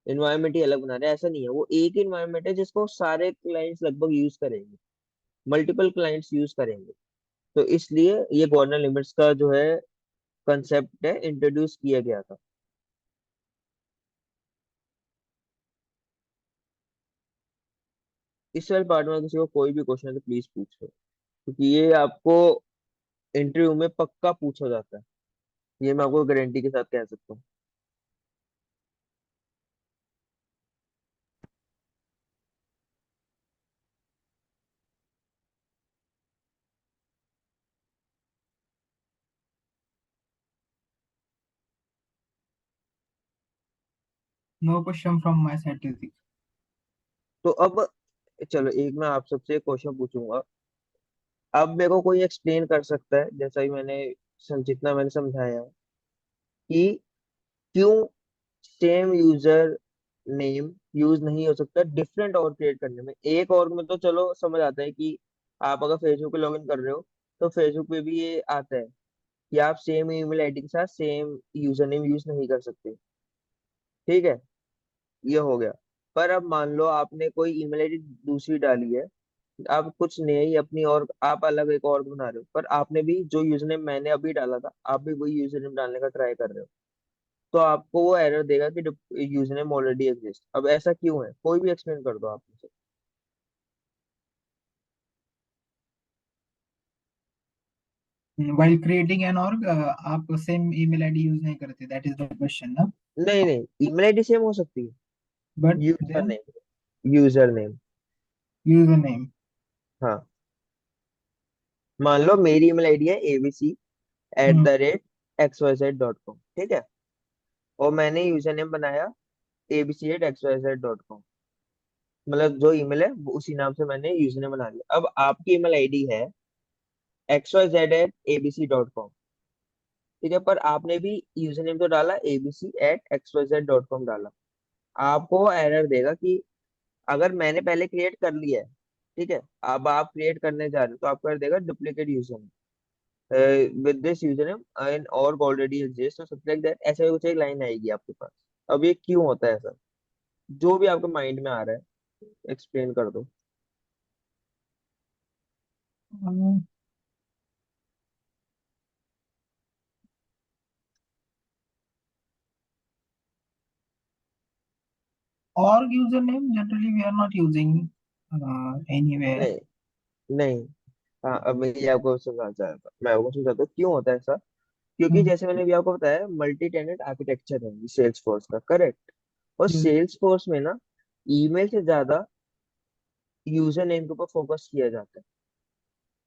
इन्वायरमेंट ही अलग बना रहा है, ऐसा नहीं है। वो एक इन्वायरमेंट है जिसको सारे क्लाइंट्स लगभग यूज करेंगे, मल्टीपल क्लाइंट्स यूज करेंगे। तो इसलिए ये गवर्नर लिमिट्स का जो है कंसेप्ट है, इंट्रोड्यूस किया गया था। इस वाले पार्ट में किसी को कोई भी क्वेश्चन है तो प्लीज पूछो, क्योंकि ये आपको इंटरव्यू में पक्का पूछा जाता है, ये मैं आपको गारंटी के साथ कह सकता हूँ। No question from my side, Ritik. तो अब चलो एक मैं आप सबसे क्वेश्चन पूछूंगा। अब मेरे को कोई एक्सप्लेन कर सकता है, जैसा ही मैंने जितना मैंने समझाया कि क्यों सेम यूजर नेम यूज नहीं हो सकता डिफरेंट और क्रिएट करने में। एक और में तो चलो समझ आता है कि आप अगर फेसबुक पे लॉगिन कर रहे हो तो फेसबुक पे भी ये आता है कि आप सेम ईमेल आईडी के साथ सेम यूजर नेम यूज नहीं कर सकते। ठीक है, ये हो गया। पर अब मान लो आपने कोई ईमेल आईडी दूसरी डाली है, आप कुछ नई अपनी और आप अलग एक और बना रहे हो, पर आपने भी जो यूजर नेम मैंने अभी डाला था आप भी वही यूजर नेम डालने का ट्राई कर रहे हो, तो आपको वो एरर देगा कि यूजर नेम ऑलरेडी एग्जिस्ट। अब ऐसा क्यों है, कोई भी एक्सप्लेन कर दो आप मुझे। While creating an org, आप same email ID use नहीं करते. That is the question, ना? नहीं नहीं, ईमेल आईडी सेम हो सकती है, But user then name, user name. username. हाँ, मान लो मेरी ईमेल आईडी है abc@xyz.com, ठीक है, और मैंने यूजर नेम बनाया abc@xyz.com, मतलब जो ईमेल है वो उसी नाम से मैंने यूजर नेम बना लिया। अब आपकी ईमेल आईडी है xyz@abc.com, ठीक है, पर आपने भी यूजर नेम तो डाला abc@xyz.com डाला। आपको वो एरर देगा कि अगर मैंने पहले क्रिएट कर लिया है, ठीक है, अब आप क्रिएट करने जा रहे हो, तो आपको कर देगा duplicate user name with this user name and और ऑलरेडी एग्जिस्ट और समथिंग लाइक दैट, ऐसे कुछ एक लाइन आएगी आपके पास। अब ये क्यों होता है ऐसा, जो भी आपके माइंड में आ रहा है एक्सप्लेन कर दो। Org username generally we are not using anywhere. नहीं नहीं, हाँ, अब मैं ये आपको समझाना चाहता मैं आपको समझाता हूँ क्यों होता है ऐसा। क्योंकि Hmm. जैसे मैंने भी आपको बताया मल्टी टेनेंट आर्किटेक्चर है सेल्स फोर्स का, करेक्ट। और Yes. सेल्स फोर्स में ना ईमेल से ज्यादा यूजर नेम के ऊपर फोकस किया जाता है।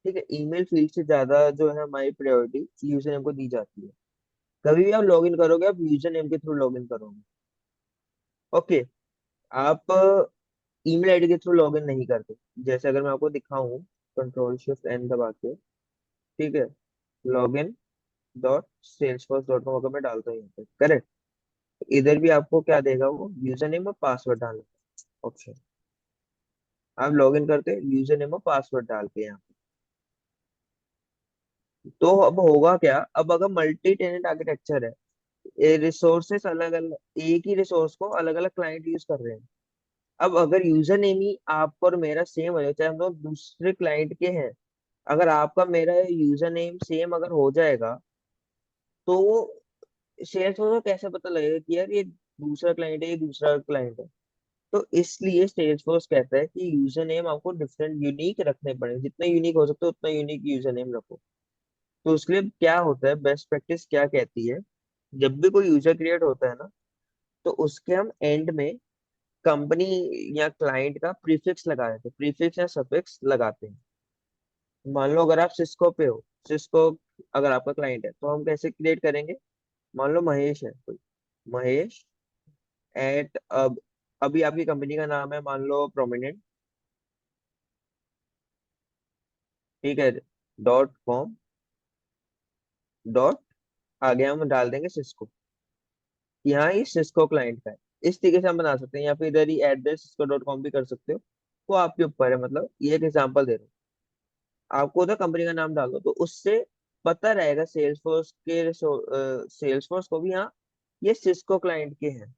ठीक है, ईमेल फील्ड से ज्यादा जो है हमारी प्रायोरिटी यूजर नेम को दी जाती है। कभी भी आप लॉगिन करोगे आप यूजर नेम के थ्रू लॉगिन करोगे। ओके, आप ईमेल आईडी के थ्रू लॉगिन नहीं करते। जैसे अगर मैं आपको दिखाऊं Ctrl+Shift+N दबा के, ठीक है, login.salesforce.com अगर मैं डालता हूँ यहाँ पे, करेक्ट, इधर भी आपको क्या देगा, वो यूजर नेम और पासवर्ड डालना ऑप्शन। आप लॉगिन करते यूजर नेम और पासवर्ड डाल के यहाँ पे। तो अब होगा क्या, अब अगर मल्टी टेनेंट आर्किटेक्चर है, ये रिसोर्सेस अलग अलग एक ही रिसोर्स को अलग अलग क्लाइंट यूज कर रहे हैं। अब अगर यूजर नेम ही आपका और मेरा सेम हो जाए, चाहे हम लोग दूसरे क्लाइंट के हैं, अगर आपका मेरा यूजर नेम सेम अगर हो जाएगा, तो शेयर को कैसे पता लगेगा कि यार ये दूसरा क्लाइंट है ये दूसरा क्लाइंट है। तो इसलिए Salesforce कहता है कि यूजर नेम आपको डिफरेंट यूनिक रखने पड़ेंगे, जितना यूनिक हो सकता है उतना यूनिक यूजर नेम रखो। तो उसके लिए क्या होता है, बेस्ट प्रैक्टिस क्या कहती है, जब भी कोई यूजर क्रिएट होता है ना, तो उसके हम एंड में कंपनी या क्लाइंट का प्रीफिक्स लगा देते हैं, प्रीफिक्स या सफिक्स लगाते हैं। मान लो अगर आप सिस्को पे हो, सिस्को अगर आपका क्लाइंट है, तो हम कैसे क्रिएट करेंगे। मान लो महेश है कोई, महेश एट अब अभी आपकी कंपनी का नाम है मान लो प्रोमिनेंट, ठीक है, .com डॉट, आगे हम डाल देंगे सिस्को, यहाँ ये सिस्को क्लाइंट का है। इस तरीके से हम बना सकते हैं, या फिर इधर ही @cisco.com भी कर सकते हो, वो आपके ऊपर है। मतलब ये एक एग्जांपल दे रहा हूँ, आपको उधर कंपनी का नाम डाल दो, तो उससे पता रहेगा सेल्सफोर्स को भी, हाँ ये सिस्को क्लाइंट के हैं।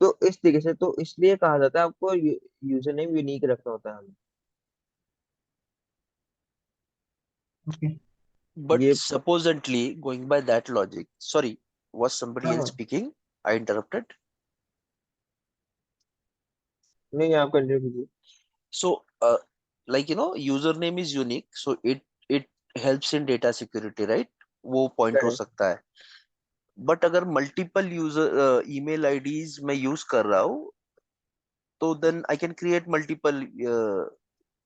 तो इस तरीके से, तो इसलिए कहा जाता है आपको यूजर नेम यूनिक रखना होता है हमें। Okay. But ये supposedly, going by that logic, sorry, was somebody else हाँ, speaking? I interrupted. नहीं आप कंटिन्यू कीजिए। So, username is unique, so it helps in data security, right? वो पॉइंट हो करेक्ट, सकता है। बट अगर मल्टीपल यूजर ईमेल आईडीज मैं यूज कर रहा हूँ, तो then I can create multiple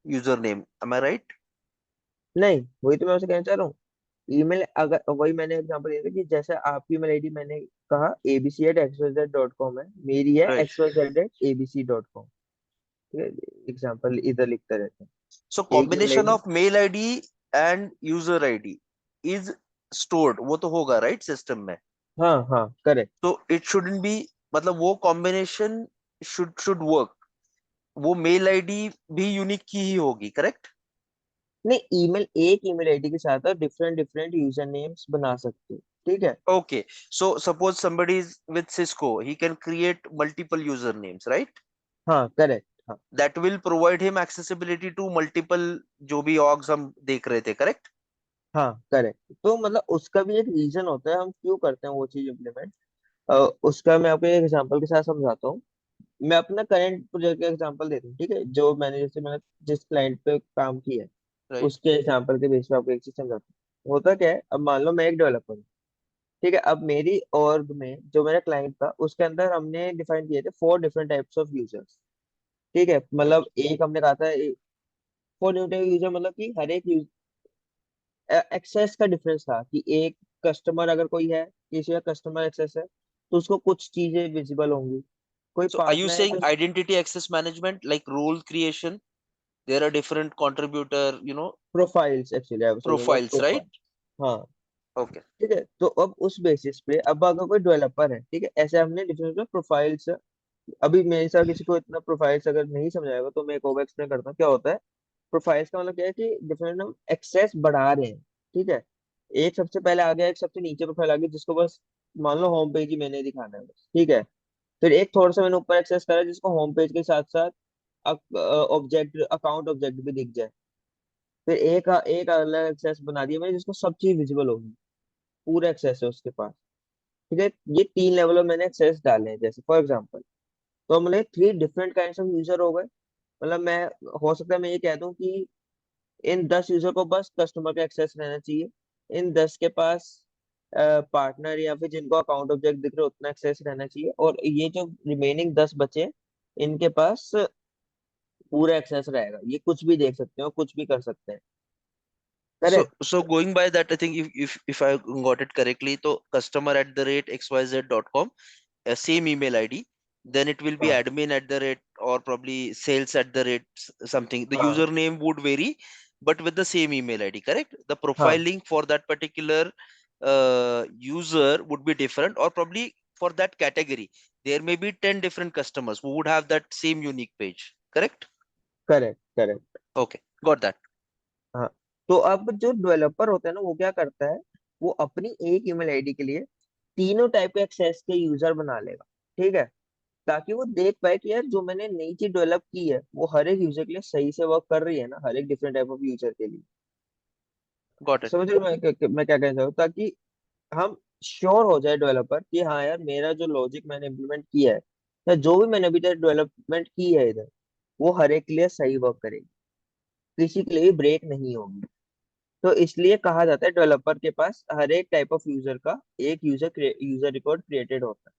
user name, am I right? नहीं वही तो मैं आपसे कहना चाह रहा हूँ ईमेल अगर वही मैंने एग्जांपल दिया था कि जैसे आपकी ईमेल आईडी मैंने कहा abc@xyz.com है, मेरी है Right. xyz@abc.com। ठीक है, एग्जांपल इधर लिखते रहते हैं। So एक email combination ID, of mail ID and user ID is stored, वो तो होगा right system में. हाँ हाँ correct. So it shouldn't be, मतलब वो combination should work. वो मेल आईडी भी यूनिक की ही होगी, करेक्ट? नहीं, ईमेल एक ईमेल आईडी के साथ आप डिफरेंट डिफरेंट यूजर नेम्स बना सकते हो, ठीक है। Okay, so suppose somebody is with Cisco, he can create multiple usernames, right? हाँ करेक्ट, हाँ That will provide him accessibility to multiple जो भी orgs हम देख रहे थे, करेक्ट? हाँ करेक्ट। तो मतलब उसका भी एक रीजन होता है हम क्यों करते हैं वो चीज इम्प्लीमेंट। उसका मैं आपको एक एग्जांपल के साथ समझाता हूँ। मैं अपना करंट प्रोजेक्ट का एग्जांपल देता हूँ, ठीक है, जो मैंने जैसे मैंने जिस क्लाइंट पे काम किया है Right. उसके एग्जांपल के बेस पे आपको एक चीज समझाता हूँ। होता क्या है, अब मान लो मैं एक डेवलपर हूँ, ठीक है। अब मेरी org में जो मेरा क्लाइंट था उसके अंदर हमने डिफाइन किए थे 4 डिफरेंट टाइप्स ऑफ यूजर्स, ठीक है। Right. मतलब एक हमने कहा था 4 यूजर, मतलब कि हर एक एक्सेस का डिफरेंस था कि एक कस्टमर अगर कोई है, किसी का कस्टमर एक्सेस है तो उसको कुछ चीजें विजिबल होंगी, कोई So are you पार्टनर है saying तो identity access management like role creation? There are different contributor, profiles, actually I was talking about profiles, right? Profile. हाँ Okay. ठीक है। तो अब उस बेसिस पे अब अगर कोई डेवलपर है, ठीक है, ऐसे हमने डिफरेंट प्रोफाइल्स। अभी मेरे साथ किसी को इतना प्रोफाइल्स अगर नहीं समझाएगा तो मैं एक और एक्सप्लेन करता हूँ क्या होता है। प्रोफाइल्स का मतलब क्या है कि डिफरेंट हम एक्सेस बढ़ा रहे हैं, ठीक है। एक सबसे पहले आ गया, एक सबसे नीचे प्रोफाइल आ गई जिसको बस मान लो होम पेज ही मैंने दिखाना है बस, ठीक है। फिर एक थोड़ा सा मैंने ऊपर एक्सेस करा जिसको होम पेज के साथ साथ ऑब्जेक्ट, अकाउंट ऑब्जेक्ट भी दिख जाए। फिर एक एक अलग एक्सेस बना दिया मैंने जिसको सब चीज विजिबल होगी, पूरा एक्सेस है उसके पास, ठीक है। ये 3 लेवल में मैंने एक्सेस डाले हैं, जैसे फॉर एग्जांपल। तो मैंने 3 डिफरेंट काइंड ऑफ यूजर हो गए। मतलब मैं, हो सकता है मैं ये कह दूं कि इन 10 यूजर को बस कस्टमर का एक्सेस रहना चाहिए, इन 10 के पास पार्टनर या फिर जिनको अकाउंट ऑब्जेक्ट दिख रहे उतना एक्सेस रहना चाहिए, और ये जो रिमेनिंग 10 बचे इनके पास पूरा एक्सेस रहेगा, ये कुछ भी देख सकते हो, कुछ भी कर सकते हैं, So, correct. so going by that, I think if I got it correctly, so customer@xyz.com, same email ID, then it will be हाँ admin@ or probably sales@ something. The हाँ username would vary, but with the same email ID, correct? The profile हाँ link for that particular user would be different, or probably for that category, there may be 10 different customers who would have that same unique page, correct? Correct correct. Okay, got that. हाँ, तो अब जो developer होता है ना वो क्या करता है, वो अपनी एक ईमेल आईडी के लिए तीनों टाइप के एक्सेस के यूजर बना लेगा, ठीक है। ताकि वो देख पाए कि यार जो मैंने नई चीज डेवलप की है वो हर एक यूजर के लिए सही से वर्क कर रही है ना, हर एक डिफरेंट टाइप ऑफ यूजर के लिए। Got it. समझ रहे हो मैं क्या कहना चाहता हूँ, ताकि हम श्योर हो जाए डेवलपर कि हाँ यार मेरा जो लॉजिक मैंने इम्प्लीमेंट किया है या जो भी मैंने अभी तक डेवलपमेंट की है इधर, वो हर एक के लिए सही वर्क करेगी, किसी के लिए भी ब्रेक नहीं होगी। तो इसलिए कहा जाता है डेवलपर के पास हर एक टाइप ऑफ यूजर का एक यूजर रिकॉर्ड क्रिएटेड होता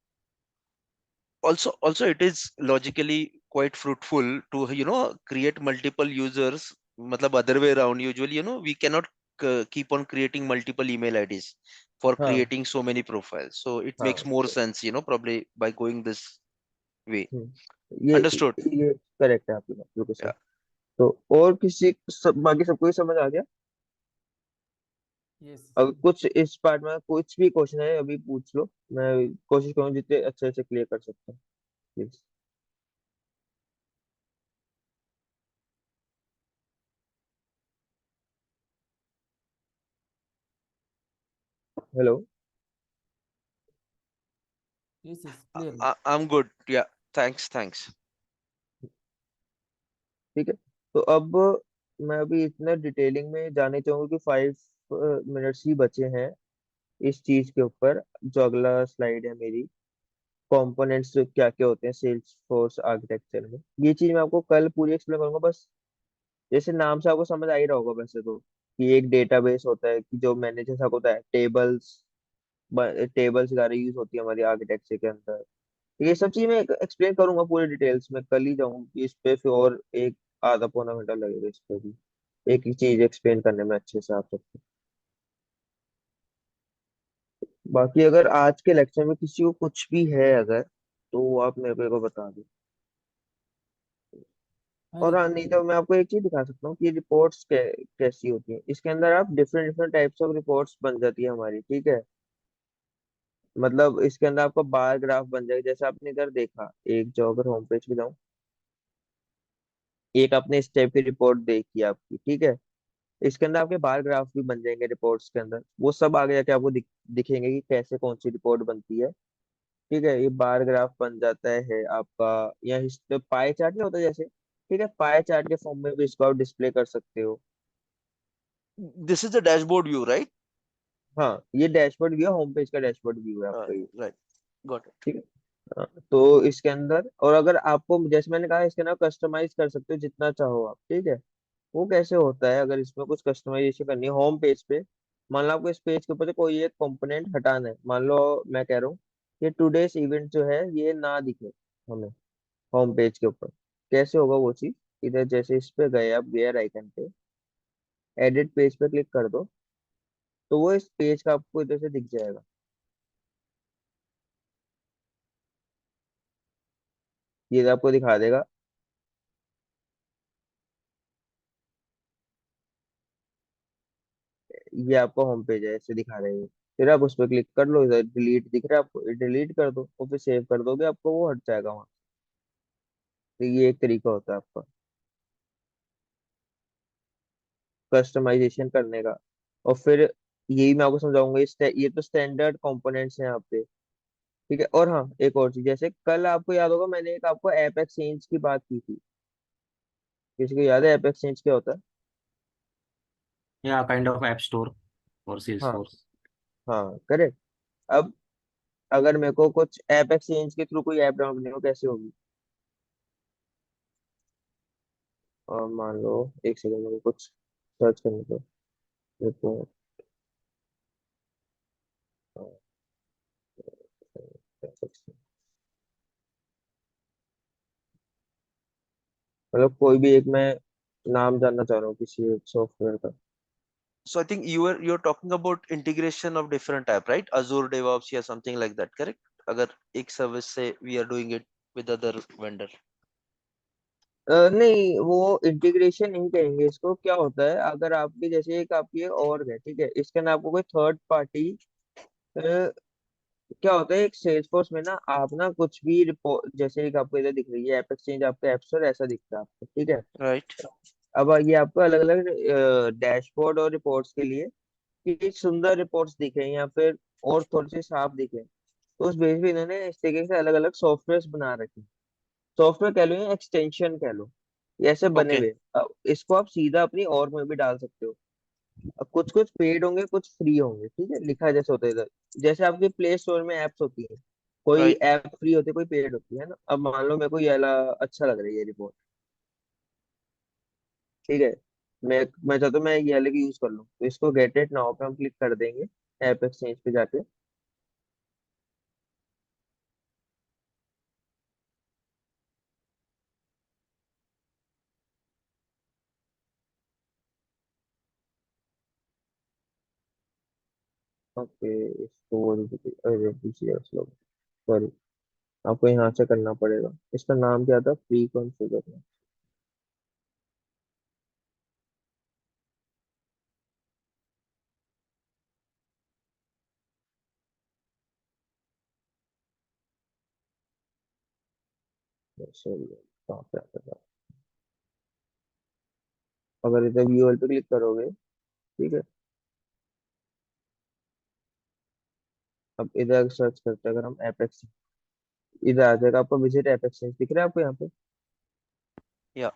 Also it is logically quite fruitful to create multiple users, matlab other way around. Usually we cannot keep on creating multiple email IDs for है। हाँ creating so many profiles, so it makes हाँ more तो sense probably by going this way. ये Understood. ये correct है आपकी बात, बिल्कुल सही। Yeah. तो और बाकी सबको ही समझ आ गया। Yes. अगर कुछ इस पार्ट में कुछ भी क्वेश्चन है अभी पूछ लो, मैं कोशिश करूँ जितने अच्छे से क्लियर कर सकता हूँ, please. Hello. Yes, yes, clear. I'm good. Yeah, thanks. ठीक है, तो अब मैं अभी इतना डिटेलिंग में जाने चाहूंगा कि 5 मिनट्स ही बचे हैं इस चीज के ऊपर। जो अगला स्लाइड है मेरी, कंपोनेंट्स क्या क्या होते हैं सेल्स फोर्स आर्किटेक्चर में, ये चीज मैं आपको कल पूरी एक्सप्लेन करूंगा। बस जैसे नाम से आपको समझ आ ही रहा होगा वैसे तो, कि एक डेटाबेस होता है कि जो मैंने जैसा होता है टेबल्स, टेबल्स वगैरह यूज होती है हमारी आर्किटेक्चर के अंदर। तो ये सब चीज मैं एक्सप्लेन करूंगा पूरे डिटेल्स में, कल ही जाऊंगा कि इस पे फिर और एक आधा पौना घंटा लगेगा इस पे भी, एक ही चीज एक्सप्लेन करने में अच्छे से आप सबको। बाकी अगर आज के लेक्चर में किसी को कुछ भी है अगर, तो वो आप मेरे को एक बार बता दो। और अरे हाँ, नहीं तो मैं आपको एक चीज दिखा सकता हूँ कि रिपोर्ट्स कैसी होती है। इसके अंदर आप different different types of reports बन जाती है हमारी, ठीक है। मतलब इसके अंदर आपका बार ग्राफ बन जाएगा, जैसे आपने इधर देखा, एक जो अगर होम पेज पे जाऊँ, एक आपने इस टाइप की रिपोर्ट देखी आपकी, ठीक है। इसके अंदर आपके बार ग्राफ भी बन जाएंगे रिपोर्ट्स के अंदर, वो सब आगे जाके आपको दिखेंगे कि कैसे कौन सी रिपोर्ट बनती है, ठीक है। ये बार ग्राफ बन जाता है आपका, या पाई चार्ट नहीं होता जैसे, ठीक है, पाई चार्ट के फॉर्म में भी इसको आप डिस्प्ले कर सकते हो। This is the dashboard view, right? हाँ, ये डैशबोर्ड व्यू है, होम पेज का डैशबोर्ड व्यू है आपका ये, Right. Got it. ठीक है। हाँ, तो इसके अंदर, और अगर आपको जैसे मैंने कहा, इसके अंदर कस्टमाइज कर सकते हो जितना चाहो आप, ठीक है। वो कैसे होता है, अगर इसमें कुछ कस्टमाइजेशन करनी है होम पेज पे, मान लो आपको इस पेज के ऊपर से कोई एक कंपोनेंट हटाना है, मान लो मैं कह रहा हूँ कि टुडेस इवेंट जो है ये ना दिखे हमें होम पेज के ऊपर, कैसे होगा वो चीज। इधर जैसे इस पे गए आप गेयर आइकन पे, एडिट पेज पे क्लिक कर दो, तो वो इस पेज का आपको इधर से दिख जाएगा, ये आपको दिखा देगा। ये आपका होम पेज है, ऐसे दिखा रहे हैं। फिर आप उस पर क्लिक कर लो, इधर डिलीट दिख रहा है आपको, डिलीट कर दो और फिर सेव कर दोगे, आपको वो हट जाएगा वहाँ। तो ये एक तरीका होता है आपका कस्टमाइजेशन करने का। और फिर यही मैं आपको समझाऊंगा, ये तो स्टैंडर्ड कंपोनेंट्स हैं यहाँ पे, ठीक है। और हाँ, एक और चीज, जैसे कल आपको याद होगा मैंने एक आपको ऐप एक्सचेंज की बात की थी, किसी को याद है ऐप एक्सचेंज क्या होता है? Yeah, kind of app store for हाँ, Salesforce. हाँ, करेक्ट। अब अगर मेरे को कुछ ऐप एक्सचेंज के थ्रू कोई ऐप डाउनलोड करनी हो, कैसे होगी? और मान लो, एक सेकंड में कुछ सर्च करने को, रिपोर्ट, मतलब कोई भी एक मैं नाम जानना चाह रहा हूँ किसी एक सॉफ्टवेयर का। So I think you're talking about integration of different type, right? Azure DevOps or something like that, correct? अगर एक service से we are doing it with other vendor. नहीं, वो इंटीग्रेशन नहीं कहेंगे इसको। क्या होता है, अगर आपकी जैसे एक आपकी org है, ठीक है, इसके अंदर आपको कोई थर्ड पार्टी, क्या होता है, एक सेल्सफोर्स में ना आप ना कुछ भी रिपोर्ट, जैसे एक आपको इधर दिख रही है ऐप एक्सचेंज, आपका ऐप स्टोर ऐसा दिखता है आपको, ठीक है। Right. अब ये आपको अलग अलग डैशबोर्ड और रिपोर्ट्स के लिए, कि सुंदर रिपोर्ट्स दिखे या फिर और थोड़ी सी साफ दिखे, तो उस बेस पे इन्होंने इस तरीके से अलग अलग सॉफ्टवेयर बना रखे। सॉफ्टवेयर कह लो या एक्सटेंशन कह लो, ये ऐसे बने Okay. हुए। अब इसको आप सीधा अपनी और में भी डाल सकते हो। अब कुछ कुछ पेड होंगे, कुछ फ्री होंगे, ठीक है, लिखा जैसे होता है इधर। जैसे आपके प्ले स्टोर में एप्स होती है, कोई Right. ऐप फ्री होती है, कोई पेड होती है ना। अब मान लो मेरे को ये वाला अच्छा लग रही है रिपोर्ट, ठीक है। मैं चाहता हूँ मैं ये वाले की यूज कर लूँ, तो इसको गेट इट नाउ पे हम क्लिक कर देंगे, ऐप एक्सचेंज पे जाके। ओके, इसको अरे पीछे सॉरी, आपको यहाँ से करना पड़ेगा। इसका नाम क्या था, फ्री कॉन्फ़िगर? सॉरी, कहाँ पे आता था? अगर इधर व्यूअर पे क्लिक करोगे, ठीक है, अब इधर सर्च करते हैं अगर हम एपेक्स, इधर आ जाएगा आपको विजिट एपेक्स, दिख रहा है आपको यहाँ पे। Yeah.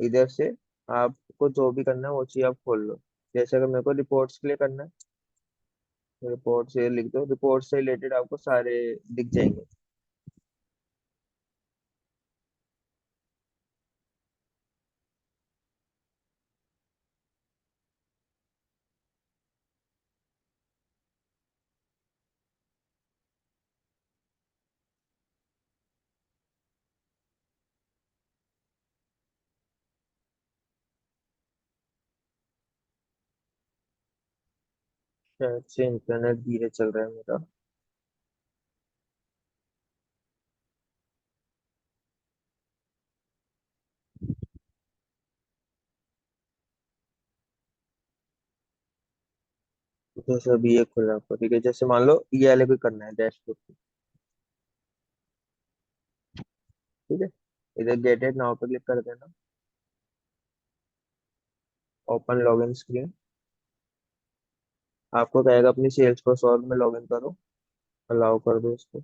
इधर से आपको जो भी करना है वो चीज आप खोल लो। जैसे अगर मेरे को रिपोर्ट्स के लिए करना है, रिपोर्ट से लिख दो, रिपोर्ट से रिलेटेड आपको सारे दिख जाएंगे। शायद से इंटरनेट धीरे चल रहा है मेरा। जैसे अभी ये खुला आपको, ठीक है, जैसे मान लो ये वाले भी करना है डैशबोर्ड पे, ठीक है। इधर गेट इट नाउ पे क्लिक कर देना, ओपन लॉगिन स्क्रीन। आपको कहेगा अपनी सेल्स फोर्स org में लॉगिन करो, अलाउ कर दो इसको।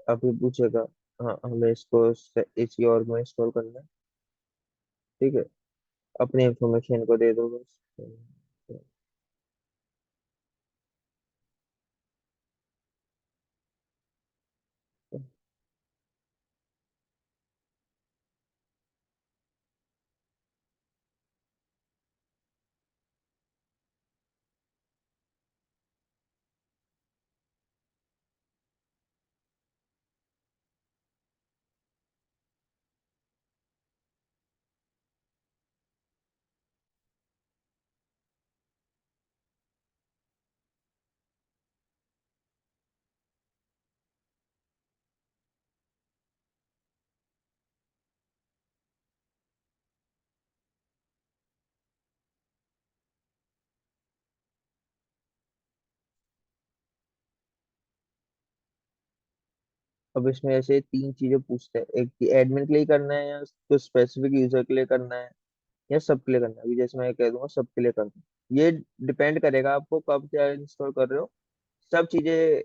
अभी पूछेगा, हाँ हमें इसको इसी org में इंस्टॉल करना है, ठीक है। अपनी इंफॉर्मेशन को दे दो बस। अब इसमें ऐसे तीन चीजें पूछते हैं, एक कि एडमिन के लिए करना है या कुछ स्पेसिफिक यूजर के लिए करना है या सबके लिए करना है। अभी जैसे मैं कह दूंगा सबके लिए करना है, ये डिपेंड करेगा आपको कब क्या इंस्टॉल कर रहे हो। सब चीजें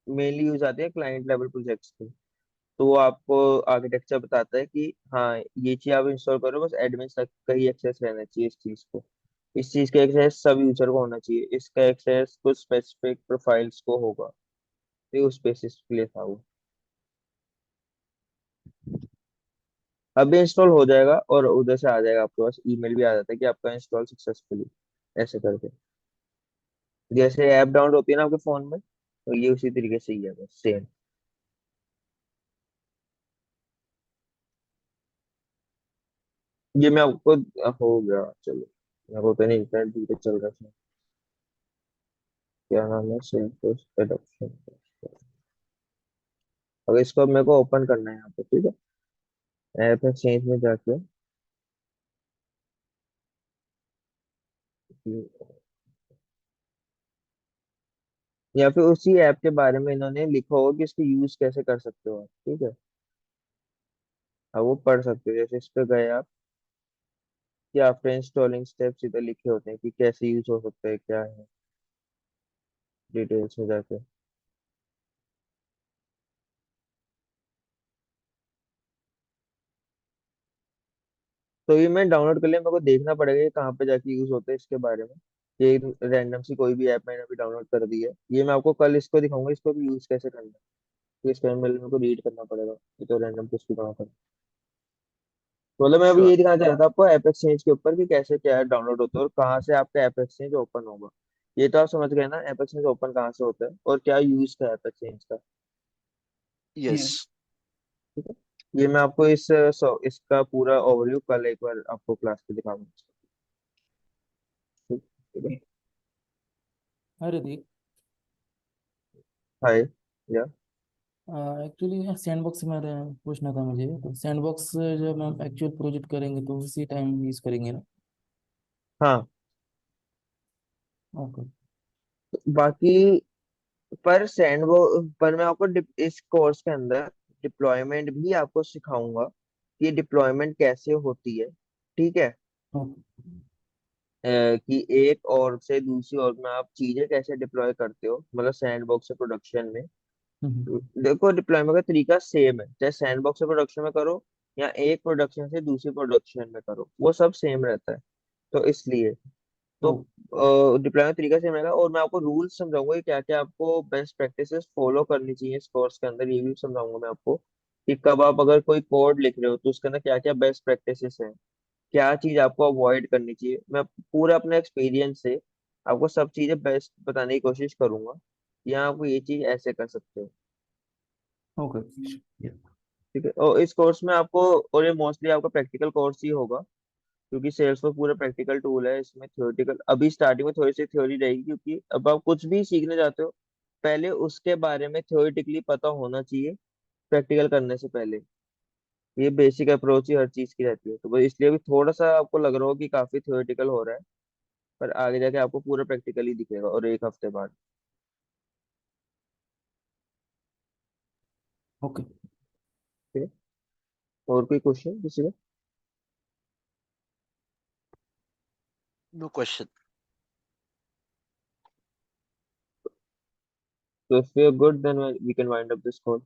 मेनली यूज आती है क्लाइंट लेवल प्रोजेक्ट्स पे। तो वो आपको आर्किटेक्चर बताता है कि हाँ ये चीज आप इंस्टॉल करो, बस एडमिन तक का ही एक्सेस रहना चाहिए इस चीज को। इस चीज का एक्सेस सब यूजर को होना चाहिए, इसका एक्सेस कुछ स्पेसिफिक प्रोफाइल्स को होगा। तो उस बेसिस के लिए था वो। अभी इंस्टॉल हो जाएगा और उधर से आ जाएगा आपके पास, ईमेल भी आ जाता है कि आपका इंस्टॉल सक्सेसफुली, ऐसे करके। जैसे ऐप डाउनलोड होती है ना आपके फोन में, तो ये उसी तरीके से ही है, बस सेम। ये मैं आपको हो गया, चलो। मेरे को तो नहीं इंटरनेट धीरे चल रहा था। क्या नाम है, सेल्फोर्स एडॉप्शन। अगर इसको अब मेरे को ओपन करना है यहाँ पे, ठीक है, ऐप एक्सचेंज में जाके, या फिर उसी ऐप के बारे में इन्होंने लिखा होगा कि इसको यूज कैसे कर सकते हो आप, ठीक है। अब वो पढ़ सकते हो, जैसे इस पे गए आप, कि आफ्टर इंस्टॉलिंग स्टेप्स इधर लिखे होते हैं कि कैसे यूज हो सकता है, क्या है, डिटेल्स में जाके। तो ये मैं डाउनलोड कर लिया, मेरे को देखना पड़ेगा ये कहाँ पे जाके यूज होता है इसके बारे में। ये रैंडम सी कोई भी ऐप मैंने अभी डाउनलोड कर दी है, ये मैं आपको कल इसको दिखाऊंगा, इसको भी यूज कैसे करना है। तो इसके लिए मेरे को रीड करना पड़ेगा, ये तो रैंडम कुछ भी कहाँ कर। तो मतलब मैं अभी Sure. ये दिखाना चाह रहा था आपको ऐप एक्सचेंज के ऊपर कि कैसे क्या डाउनलोड होता है और कहाँ से आपका ऐप एक्सचेंज ओपन होगा। ये तो आप समझ गए ना, ऐप एक्सचेंज ओपन कहाँ से होता है और क्या यूज है ऐप एक्सचेंज का। Yes. Yes. ठीक है, ये मैं आपको इसका पूरा ओवरव्यू कल एक बार आपको क्लास पे दिखाऊंगा। ठीक ठीक है। Okay. अरे देख, हाय। या एक्चुअली सैंडबॉक्स में पूछना था मुझे। तो सैंडबॉक्स जब हम एक्चुअल प्रोजेक्ट करेंगे तो उसी टाइम यूज करेंगे ना? हाँ, ओके। बाकी पर मैं आपको इस कोर्स के अंदर डिप्लॉयमेंट भी आपको सिखाऊंगा कि डिप्लॉयमेंट कैसे होती है, ठीक है। ओके। कि एक और से दूसरी और में आप चीजें कैसे डिप्लॉय करते हो, मतलब सैंडबॉक्स से प्रोडक्शन में। हम्म। देखो डिप्लॉयमेंट का तरीका सेम है, चाहे सैंडबॉक्स से प्रोडक्शन में करो या एक प्रोडक्शन से दूसरी प्रोडक्शन में करो, वो सब सेम रहता है। तो इसलिए तो ओ। डिप्लॉयमेंट तरीका सेम रहेगा, और मैं आपको रूल्स समझाऊंगा कि क्या क्या आपको बेस्ट प्रैक्टिसेस फॉलो करनी चाहिए इस कोर्स के अंदर, ये भी समझाऊंगा मैं आपको कि कब आप अगर कोई कोड लिख रहे हो तो उसके अंदर क्या क्या बेस्ट प्रैक्टिसेस हैं, क्या चीज आपको अवॉइड करनी चाहिए। मैं पूरे अपने एक्सपीरियंस से आपको सब चीजें बेस्ट बताने की कोशिश करूंगा कि हाँ आपको ये चीज ऐसे कर सकते हो। ओके। ठीक है, और इस कोर्स में आपको, और ये मोस्टली आपका प्रैक्टिकल कोर्स ही होगा, क्योंकि सेल्सफोर्स पूरा प्रैक्टिकल टूल है। इसमें थ्योरेटिकल अभी स्टार्टिंग में थोड़ी सी थ्योरी रहेगी, क्योंकि अब आप कुछ भी सीखने जाते हो पहले उसके बारे में थ्योरेटिकली पता होना चाहिए प्रैक्टिकल करने से पहले। ये बेसिक अप्रोच ही हर चीज की रहती है। तो बस इसलिए भी थोड़ा सा आपको लग रहा हो कि काफी थ्योरेटिकल हो रहा है, पर आगे जाके आपको पूरा प्रैक्टिकली दिखेगा, और एक हफ्ते बाद। ओके। ठीक है, और कोई क्वेश्चन किसी का? No question. So if you're good, then we can wind up this call.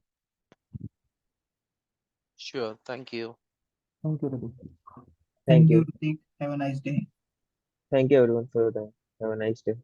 Sure. Thank you. Thank you Ravi. Thank Thank you, you. Ritik. Have a nice day. Thank you everyone for your time. Have a nice day.